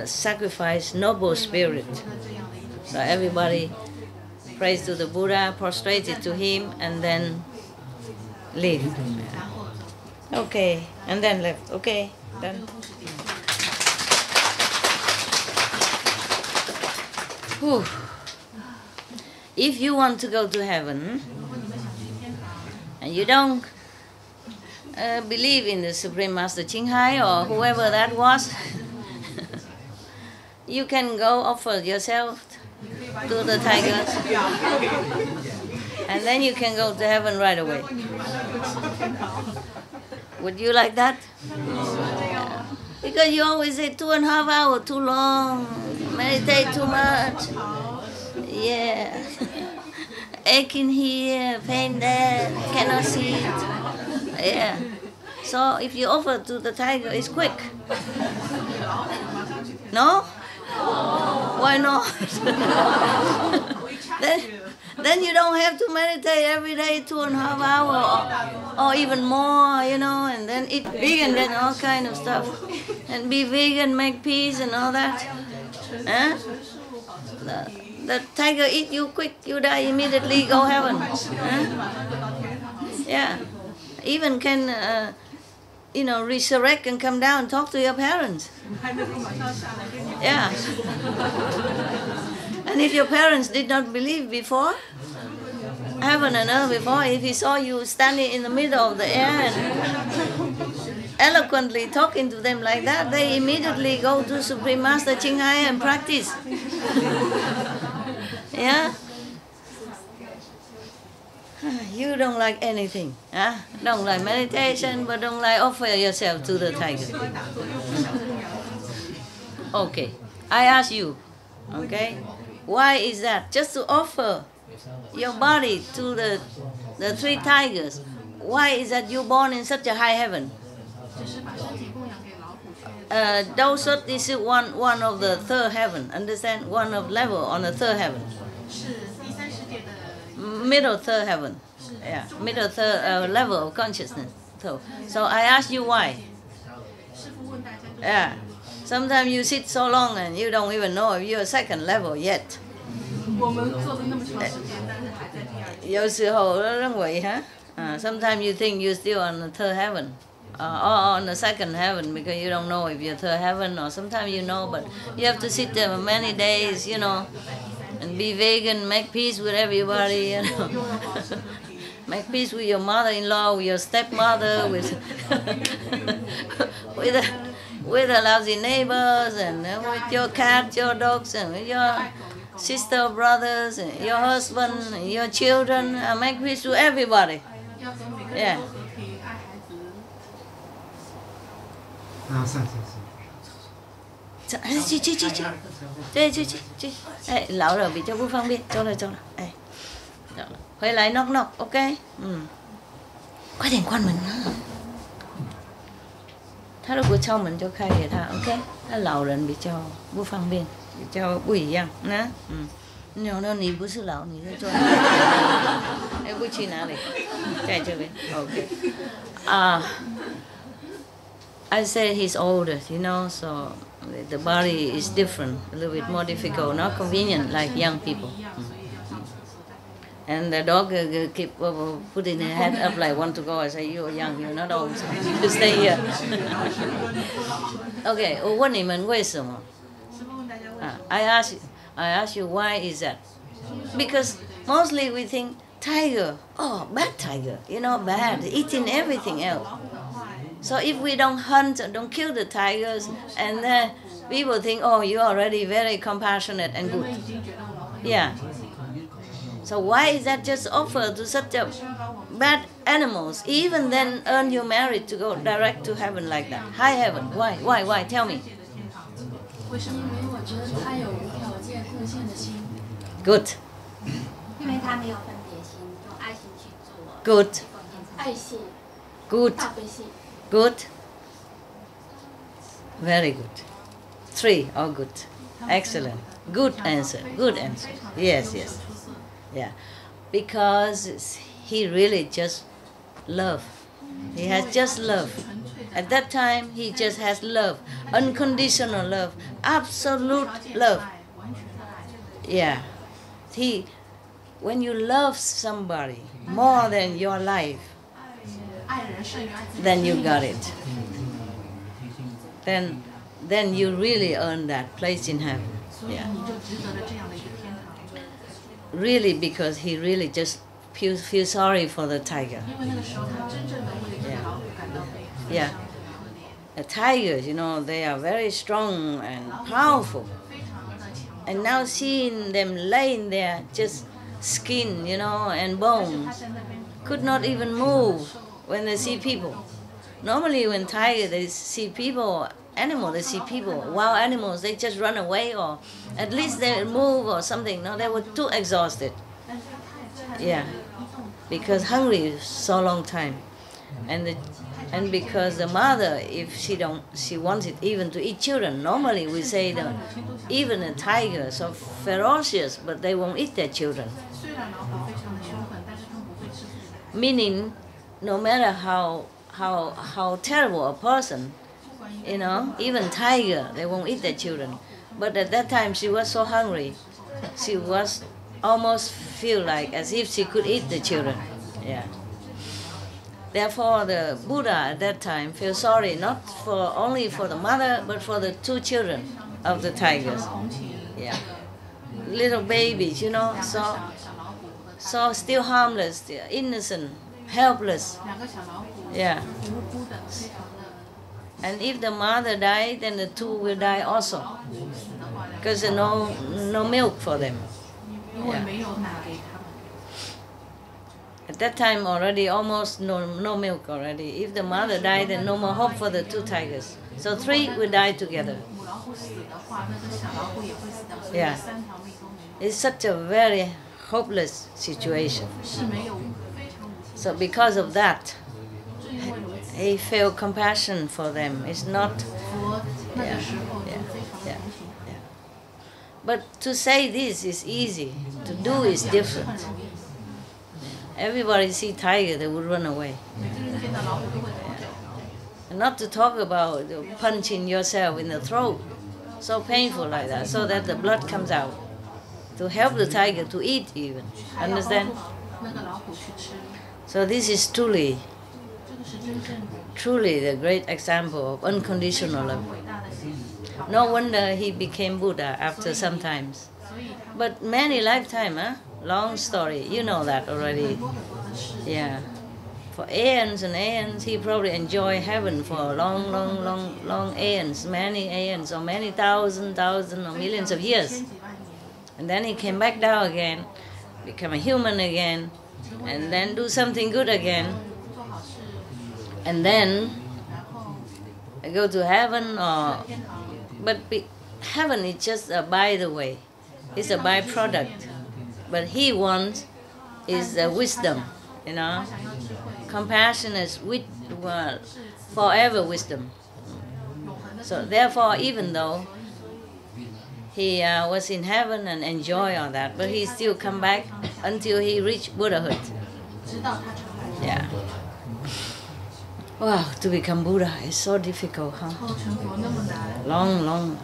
sacrifice, noble spirit. So everybody prays to the Buddha, prostrated to him, and then leave. Okay, and then left. Okay, done. Whew. If you want to go to heaven, and you don't believe in the Supreme Master Ching Hai or whoever that was, you can go offer yourself to the tigers, and then you can go to heaven right away. Would you like that? Yeah. Because you always say 2.5 hours too long, meditate too much. Yeah. Aching here, pain there, cannot see it. Yeah. So if you offer to the tiger, it's quick. No? Why not? then you don't have to meditate every day 2.5 hours or even more, and then eat vegan and all kind of stuff. And be vegan, make peace and all that. Huh? The tiger eat you quick, you die immediately, go heaven. Yeah. Even can, resurrect and come down and talk to your parents. Yeah. And if your parents did not believe before, heaven and earth before, if he saw you standing in the middle of the air and eloquently talking to them like that, they immediately go to Supreme Master Ching Hai and practice. Yeah? You don't like anything. Huh? Don't like meditation, but don't like offer yourself to the tiger. Okay. I ask you, okay? Why is that? Just to offer your body to the 3 tigers. Why is that you born in such a high heaven? Those is one of the 3rd heaven. Understand? One of level on the 3rd heaven. Middle 3rd heaven. Yeah, middle 3rd level of consciousness. So I ask you why. Yeah. Sometimes you sit so long and you don't even know if you're 2nd level yet. 有时候认为 sometimes you think you're still on the 3rd heaven. Or on the 2nd heaven because you don't know if you're 3rd heaven, or sometimes you know, but you have to sit there for many days, and be vegan, make peace with everybody, Make peace with your mother-in-law, with your stepmother, with with the lousy neighbors, and with your cat, your dogs, and with your sister, brothers, and your husband, and your children. Make peace with everybody. Yeah. 去，老了比较不方便，走了，回来 knock，OK， 快点关门啊！他如果敲门就开给他 ，OK。他老人比较不方便，比较不一样，你不是老，你在做哪里？不去哪里？在这边 ，OK。I said he's older, so the body is different, a little bit more difficult, not convenient like young people. And the dog keep putting his head up like want to go. I say, you're young, you're not old, so you stay here. Okay, 我问你们为什么？I ask you why is that? Because mostly we think tiger, bad tiger, bad, eating everything else. So if we don't hunt, don't kill the tigers, and then people think, you're already very compassionate and good. Yeah. So why is that just offered to such a bad animals? Even then earn your merit to go direct to heaven like that. High heaven. Why? Tell me. 为什么？因为我觉得他有无条件贡献的心。Good. 因为他没有分别心，用爱心去做。Good. 爱心。Good. 大悲心。Good. Very good. 3, all good. Excellent. Good answer. Good answer. Yes. Yeah. Because he really just love. He has just love. At that time, he just has love. Unconditional love. Absolute love. Yeah. When you love somebody more than your life, then you got it. Then you really earn that place in heaven. Yeah. Really, because he really just feels sorry for the tiger. Yeah. The tigers, they are very strong and powerful. And now seeing them laying there, just skin, and bones, could not even move when they see people. Normally when tigers, they see people, animals, they see people, wild animals, they just run away or at least they move or something. No, they were too exhausted. Yeah, because hungry so long time. And because the mother, if she wanted even to eat children, normally we say that even the tigers are ferocious, but they won't eat their children. Meaning, no matter how terrible a person, even tiger, they won't eat their children. But at that time, she was so hungry, she was almost feel like as if she could eat the children. Yeah. Therefore, the Buddha at that time felt sorry not only for the mother, but for the 2 children of the tigers. Yeah. Little babies, so still harmless, innocent, helpless. Yeah. And if the mother died, then the 2 will die also, because there's no milk for them. Yeah. At that time already almost no milk already. If the mother died, then no more hope for the 2 tigers. So 3 will die together. Yeah. It's such a very hopeless situation. So because of that, he felt compassion for them. It's not... Yeah. But to say this is easy. To do is different. Everybody see tiger, they would run away. And not to talk about punching yourself in the throat, so painful like that, so that the blood comes out. To help the tiger to eat even. Understand? So this is truly the great example of unconditional love. No wonder he became Buddha after some times. But many lifetimes, long story, you know that already. Yeah. For aeons and aeons, he probably enjoyed heaven for long aeons, many aeons, or many thousand or millions of years. And then he came back down again, become a human again, and then do something good again. And then go to heaven, but heaven is just a by the way. It's a byproduct. But he wants is wisdom, Compassion is forever wisdom. So therefore, even though he was in heaven and enjoy all that, but he still come back until he reached Buddhahood. Yeah. Wow, to become Buddha is so difficult, huh? Long.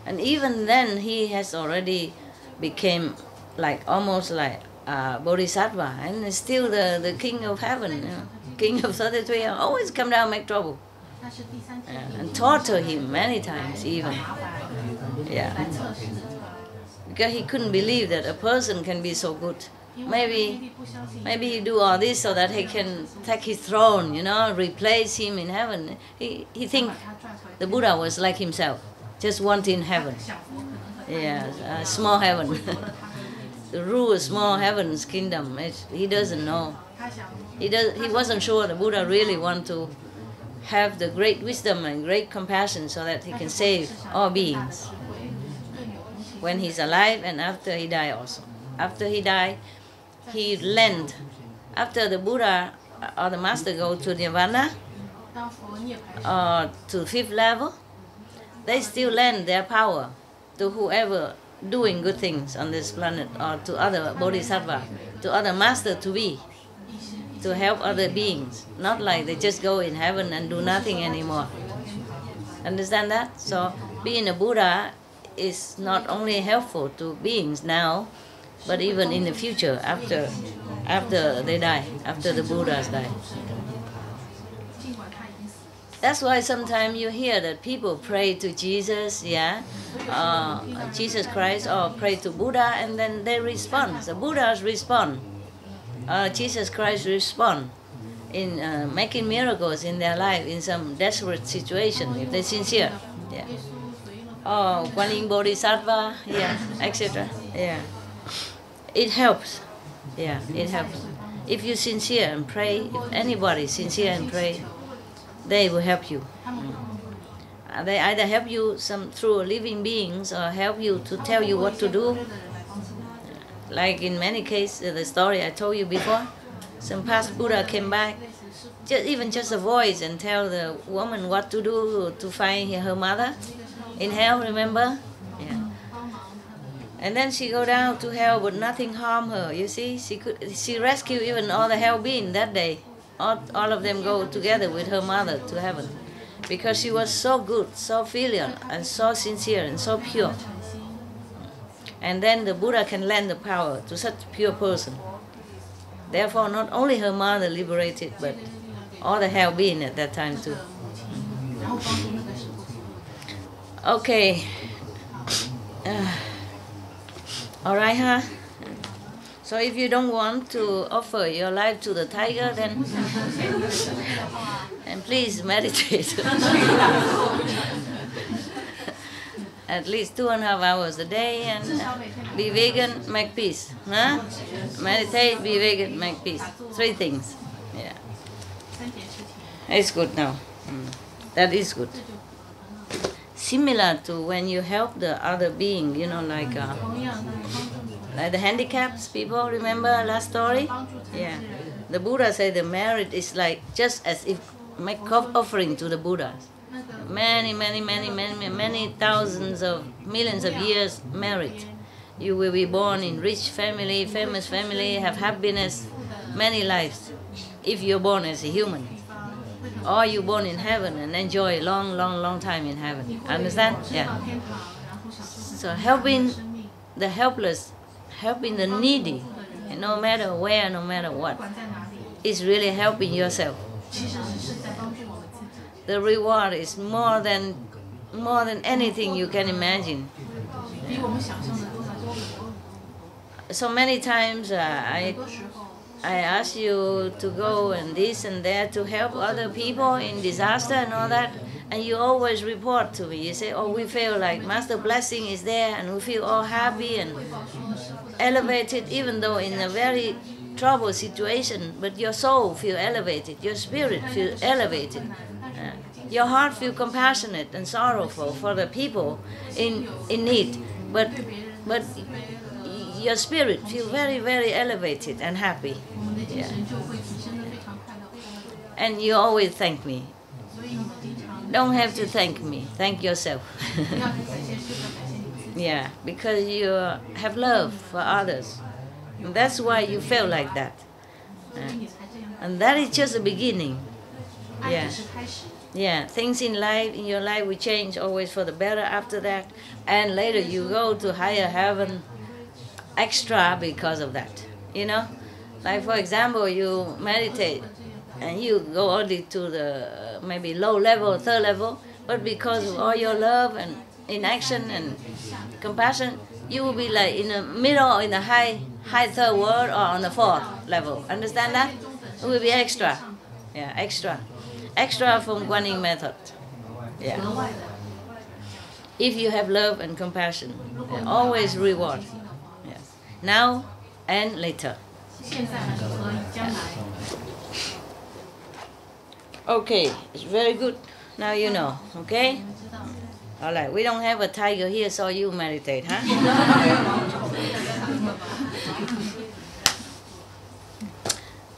And even then, he has already became almost like Bodhisattva, and is still the king of heaven, king of 33, always come down and make trouble. And torture him many times even. Yeah. Because he couldn't believe that a person can be so good. Maybe he do all this so that he can take his throne, replace him in heaven. He think the Buddha was like himself, just wanting heaven. Yeah, small heaven. rule a small heaven's kingdom. He doesn't know. He wasn't sure the Buddha really want to have the great wisdom and great compassion so that he can save all beings when he's alive and after he died also. After he died, he lent. After the Buddha or the Master go to Nirvana or to fifth level, they still lend their power to whoever doing good things on this planet or to other bodhisattva, to other master to be, to help other beings. Not like they just go in heaven and do nothing anymore. Understand that? So being a Buddha is not only helpful to beings now, but even in the future after they die, after the Buddhas die. That's why sometimes you hear that people pray to Jesus, Jesus Christ, or pray to Buddha, and then they respond. The Buddhas respond. Jesus Christ respond in making miracles in their life in some desperate situation if they're sincere. Yeah. Oh, Kuan Yin Bodhisattva, etc. Yeah. It helps. Yeah, it helps. If you're sincere and pray, if anybody is sincere and pray, they will help you. They either help you through living beings or help you to tell you what to do. Like in many cases, the story I told you before, some past Buddha came back, even just a voice, and tell the woman what to do to find her mother in hell, remember? Yeah. And then she go down to hell, but nothing harmed her. You see, she rescued even all the hell beings that day. All of them go together with her mother to heaven, because she was so good, so filial, and so sincere, and so pure. And then the Buddha can lend the power to such a pure person. Therefore, not only her mother liberated, but all the hell beings at that time too. Okay. All right, huh? So if you don't want to offer your life to the tiger, then and please meditate. At least 2.5 hours a day, and be vegan, make peace. Huh? Meditate, be vegan, make peace. 3 things. Yeah. It's good now. That is good. Similar to when you help the other being, like the handicapped people, remember last story? Yeah. The Buddha said the merit is like just as if make offering to the Buddhas. Many thousands of millions of years merit. You will be born in rich family, famous family, have happiness, many lives, if you're born as a human. Or you're born in heaven and enjoy a long time in heaven. Understand? Yeah. So helping the helpless, helping the needy, no matter where, no matter what, is really helping yourself. The reward is more than anything you can imagine. So many times I ask you to go and this and that to help other people in disaster and all that, and you always report to me. You say, oh, we feel like Master blessing is there, and we feel all happy and elevated, even though in a very troubled situation, but your soul feel elevated, your spirit feel elevated. Your heart feel compassionate and sorrowful for the people in need, but your spirit feel very elevated and happy. Yeah. And you always thank me. Don't have to thank me. Thank yourself. Yeah, because you have love for others. And that's why you feel like that. And that is just the beginning. Yeah. Yeah, things in your life will change always for the better after that. And later you go to higher heaven extra because of that. Like for example, you meditate and you go only to the maybe low level, 3rd level, but because of all your love and inaction and compassion, you will be like in the middle or in the high 3rd world or on the 4th level. Understand that? It will be extra. Yeah, extra. Extra from Kuan Yin method. Yeah. If you have love and compassion, always reward. Yes. now and later. 现在和将来。 Okay, it's very good. Now you know, okay? 你们知道。 All right, we don't have a tiger here, so you meditate, huh?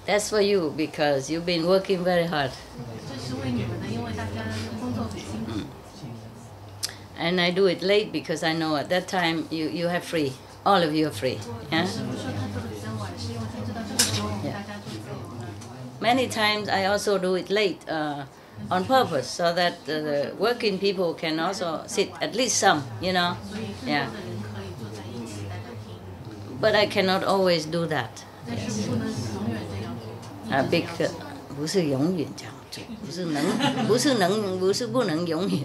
That's for you because you've been working very hard. 这是为你们的，因为大家工作很辛苦。 And I do it late because I know at that time you have free. All of you are free. Yeah? 师傅说他做的比较晚，是因为他知道这个时候我们大家做自由了。 Many times I also do it late on purpose so that the working people can also sit, at least some, you know. 所以更多的 Yeah. 人可以坐在一起，大家听。 But I cannot always do that. 但是不能永远这样做。 Big 不是永远这样做，不是不能永远，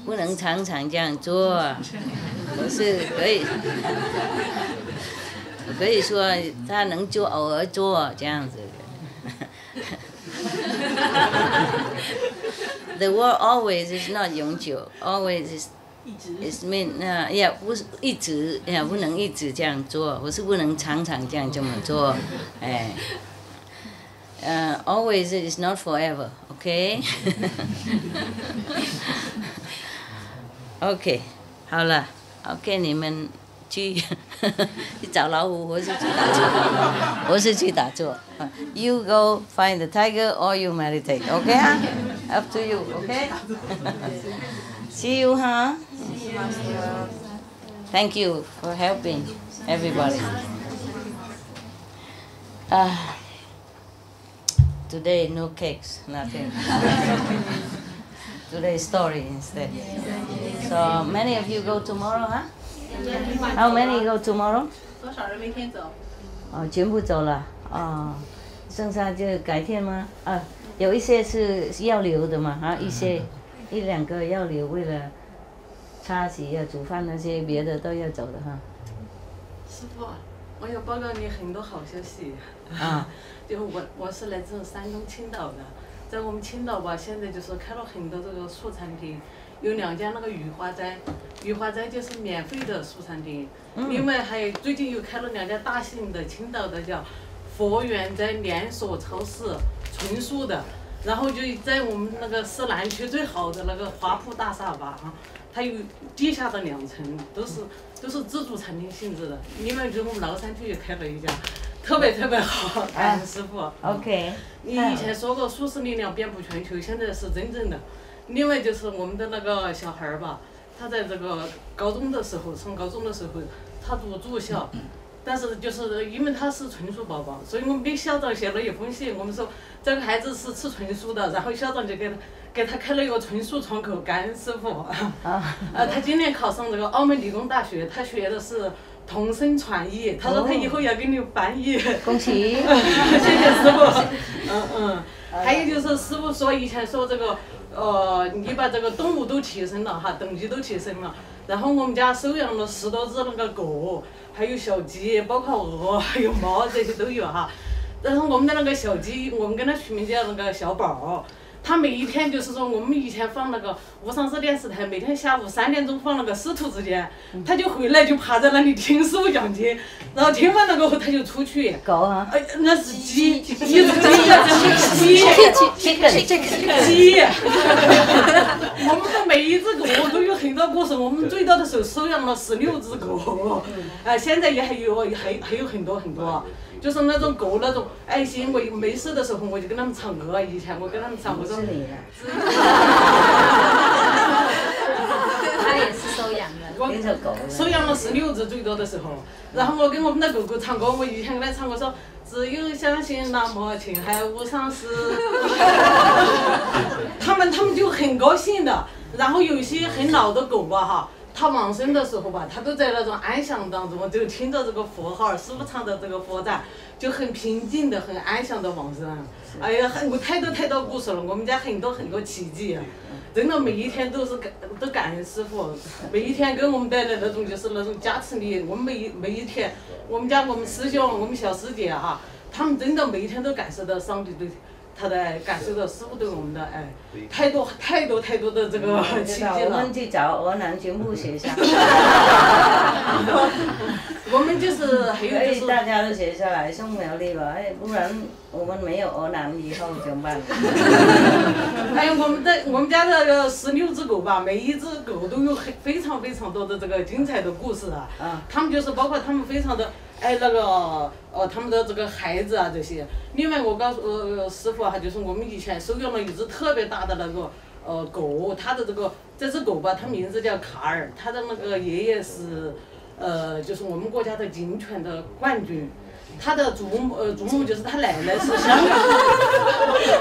不能常常这样做，不是可以说他能做偶尔做这样子。The word always is not 永久 ，always is mean yeah 不是一直不能一直这样做，不是不能常常这么做，哎。Always is not forever, okay? OK， 好了 ，OK， 你们去找老虎，我是去打坐，我是去打坐。You go find the tiger or you meditate, OK 啊 ？Up to you, OK? See you, huh? Thank you for helping everybody. Today no cakes, nothing. Today story instead. So many of you go tomorrow, huh? How many go tomorrow? 多少人明天走？全部走了。剩下就改天吗？有一些是要留的嘛，一两个要留，为了擦洗煮饭那些别的都要走的哈。师傅，我要报告你很多好消息。就我是来自山东青岛的，在我们青岛吧，现在就是开了很多这个素餐厅，有2家那个雨花斋就是免费的素餐厅，另外还有最近又开了2家大型的青岛的叫佛缘斋连锁超市，纯素的，然后就在我们那个市南区最好的那个华铺大厦吧它有地下的2层，都是自助餐厅性质的，另外就我们崂山区也开了1家。特别好，感恩师傅。OK。你以前说过素食力量遍布全球，现在是真正的。另外就是我们的那个小孩吧，他在这个高中的时候，上高中的时候，他读住校，但是就是因为他是纯素宝宝，所以我们给校长写了一封信，我们说这个孩子是吃纯素的，然后校长就给他开了一个纯素窗口，感恩师傅。他今年考上这个澳门理工大学，他学的是。同声传译，他说他以后要给你翻译。恭喜！谢谢师傅。还有就是师傅说以前说这个，你把这个动物都提升了哈，等级都提升了。然后我们家收养了10多只那个狗，还有小鸡，包括鹅，还有猫，这些都有哈。然后我们的那个小鸡，我们给它取名叫那个小宝。他每一天就是说，我们以前放那个无上市电视台，每天下午3点钟放那个师徒之间，他就回来就趴在那里听师傅讲经，然后听完了过后他就出去。狗啊？那是鸡。鸡。我们的每一只狗都有很多故事，我们最大的时候收养了16只狗，现在也还有很多。就是那种狗那种爱心，我没事的时候我就跟他们唱歌。以前我跟他们唱，我说。他也是收养的。收养了16只最多的时候，然后我跟我们的狗狗唱歌，我以前跟他唱歌说，只有相信那么青海无上师。他们就很高兴的，然后有些很老的狗吧哈。他往生的时候吧，他都在那种安详当中，就听着这个佛号，师父唱的这个佛赞，就很平静的、很安详的往生。哎呀，我太多故事了，我们家很多奇迹，真的每一天都感恩师父，每一天给我们带来那种就是那种加持力。我们每一天，我们师兄、我们小师姐哈，他们真的每一天都感受到上帝他才感受到师傅对我们的爱，太多的这个奇迹了。我们去找俄南全部学下。我们就是还有就是。所以大家都学下来送苗栗吧，哎，不然我们没有俄南以后怎么办？还有我们家的16只狗吧，每一只狗都有非常多的这个精彩的故事啊。他们就是包括他们非常的爱那个他们的这个孩子啊这些。另外我告诉师傅啊，就是我们以前收养了一只特别大的那个狗，它的这只狗吧，它名字叫卡尔，它的那个爷爷是就是我们国家的警犬的冠军。他的祖母就是他奶奶是香港，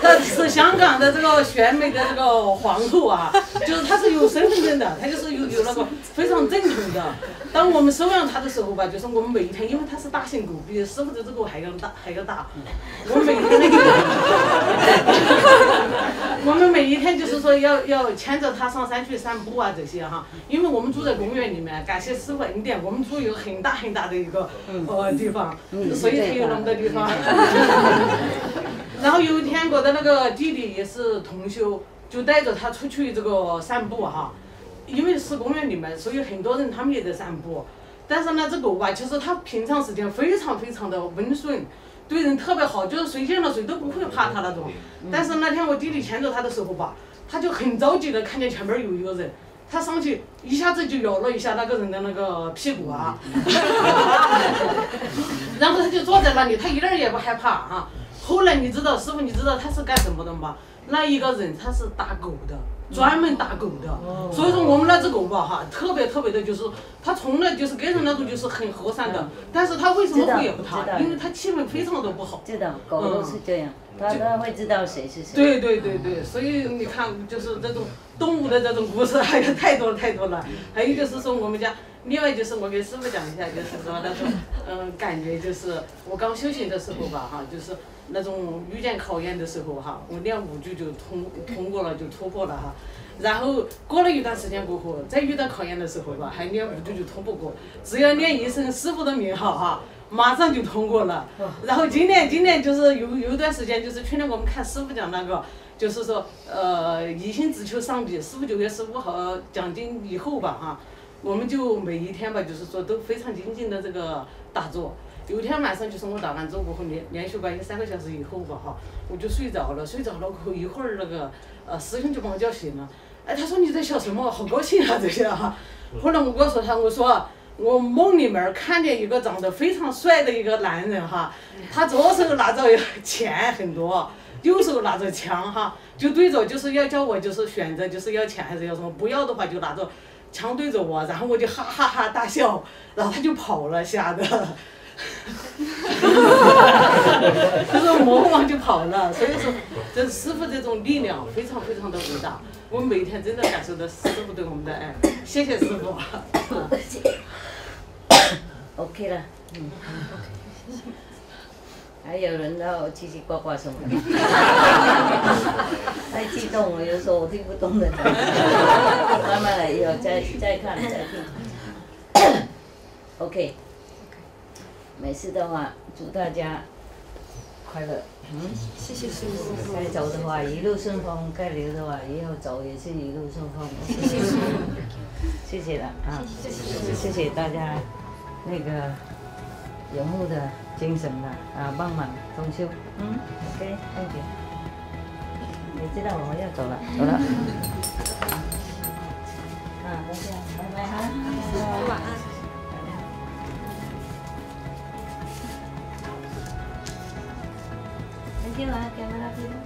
他是香港的这个选美的这个皇后啊，就是他是有身份证的，他就是有那个非常正统的。当我们收养他的时候吧，就是我们每一天，因为他是大型狗，比师傅这只狗还要大，我们每一天就是说要牵着它上山去散步啊这些哈，因为我们住在公园里面，感谢师傅恩典，我们住有很大的一个地方，所以才有那么多地方。然后有一天我的那个弟弟也是同修，就带着他出去这个散步哈，因为是公园里面，所以很多人他们也在散步。但是那只狗吧，其实它平常时间非常的温顺，对人特别好，就是谁见了谁都不会怕它那种。但是那天我弟弟牵着它的时候吧，他就很着急的看见前面有一个人，他上去一下子就咬了一下那个人的那个屁股啊，然后他就坐在那里，他一点也不害怕啊。后来师傅你知道他是干什么的吗？那一个人他是打狗的，专门打狗的。所以说我们那只狗吧哈，特别的就是他从来就是给人那种就是很和善的，但是他为什么会咬他？因为他气氛非常的不好。知道，狗都是这样，他会知道谁是谁。对，所以你看就是这种动物的这种故事还有太多了。还有就是说我们家，另外就是我给师傅讲一下，就是说那种感觉就是我刚修行的时候吧哈，就是那种遇见考验的时候哈，我练5句就通过了，就突破了哈。然后过了一段时间过后，再遇到考验的时候吧，还练5句就通不过，只要念一声师傅的名号哈，马上就通过了。然后今年就是有一段时间，就是去年我们看师傅讲那个，就是说一心只求上帝，师傅9月15号讲经以后吧哈，我们就每一天吧，就是说都非常精进的这个打坐。有一天晚上就是我打完坐过后，连续关于3个小时以后吧哈，我就睡着了过后一会儿那个师兄就把我叫醒了，哎，他说你在想什么？好高兴啊这些哈。后来我告诉他，我说我梦里面看见一个长得非常帅的一个男人哈，他左手拿着钱很多，右手拿着枪哈，就对着就是要叫我就是选择就是要钱还是要什么，不要的话就拿着枪对着我，然后我就哈哈哈大笑，然后他就跑了，吓得。就是魔王就跑了，所以说这师傅这种力量非常的伟大，我们每天真的感受到师傅对我们的爱，谢谢师傅。OK 了，还有人要叽叽呱呱什么的，太激动了，有时候我听不懂的，慢慢来，以后再看再听。OK。没事的话，祝大家快乐。谢谢师傅。该走的话一路顺风，该留的话以后走也是一路顺风。谢谢师傅。谢谢了啊！谢谢大家那个拥护的精神了啊，帮忙同修。OK， thank you。你知道我们要走了。大家拜拜哈。晚安。Thank you lah, camera dulu.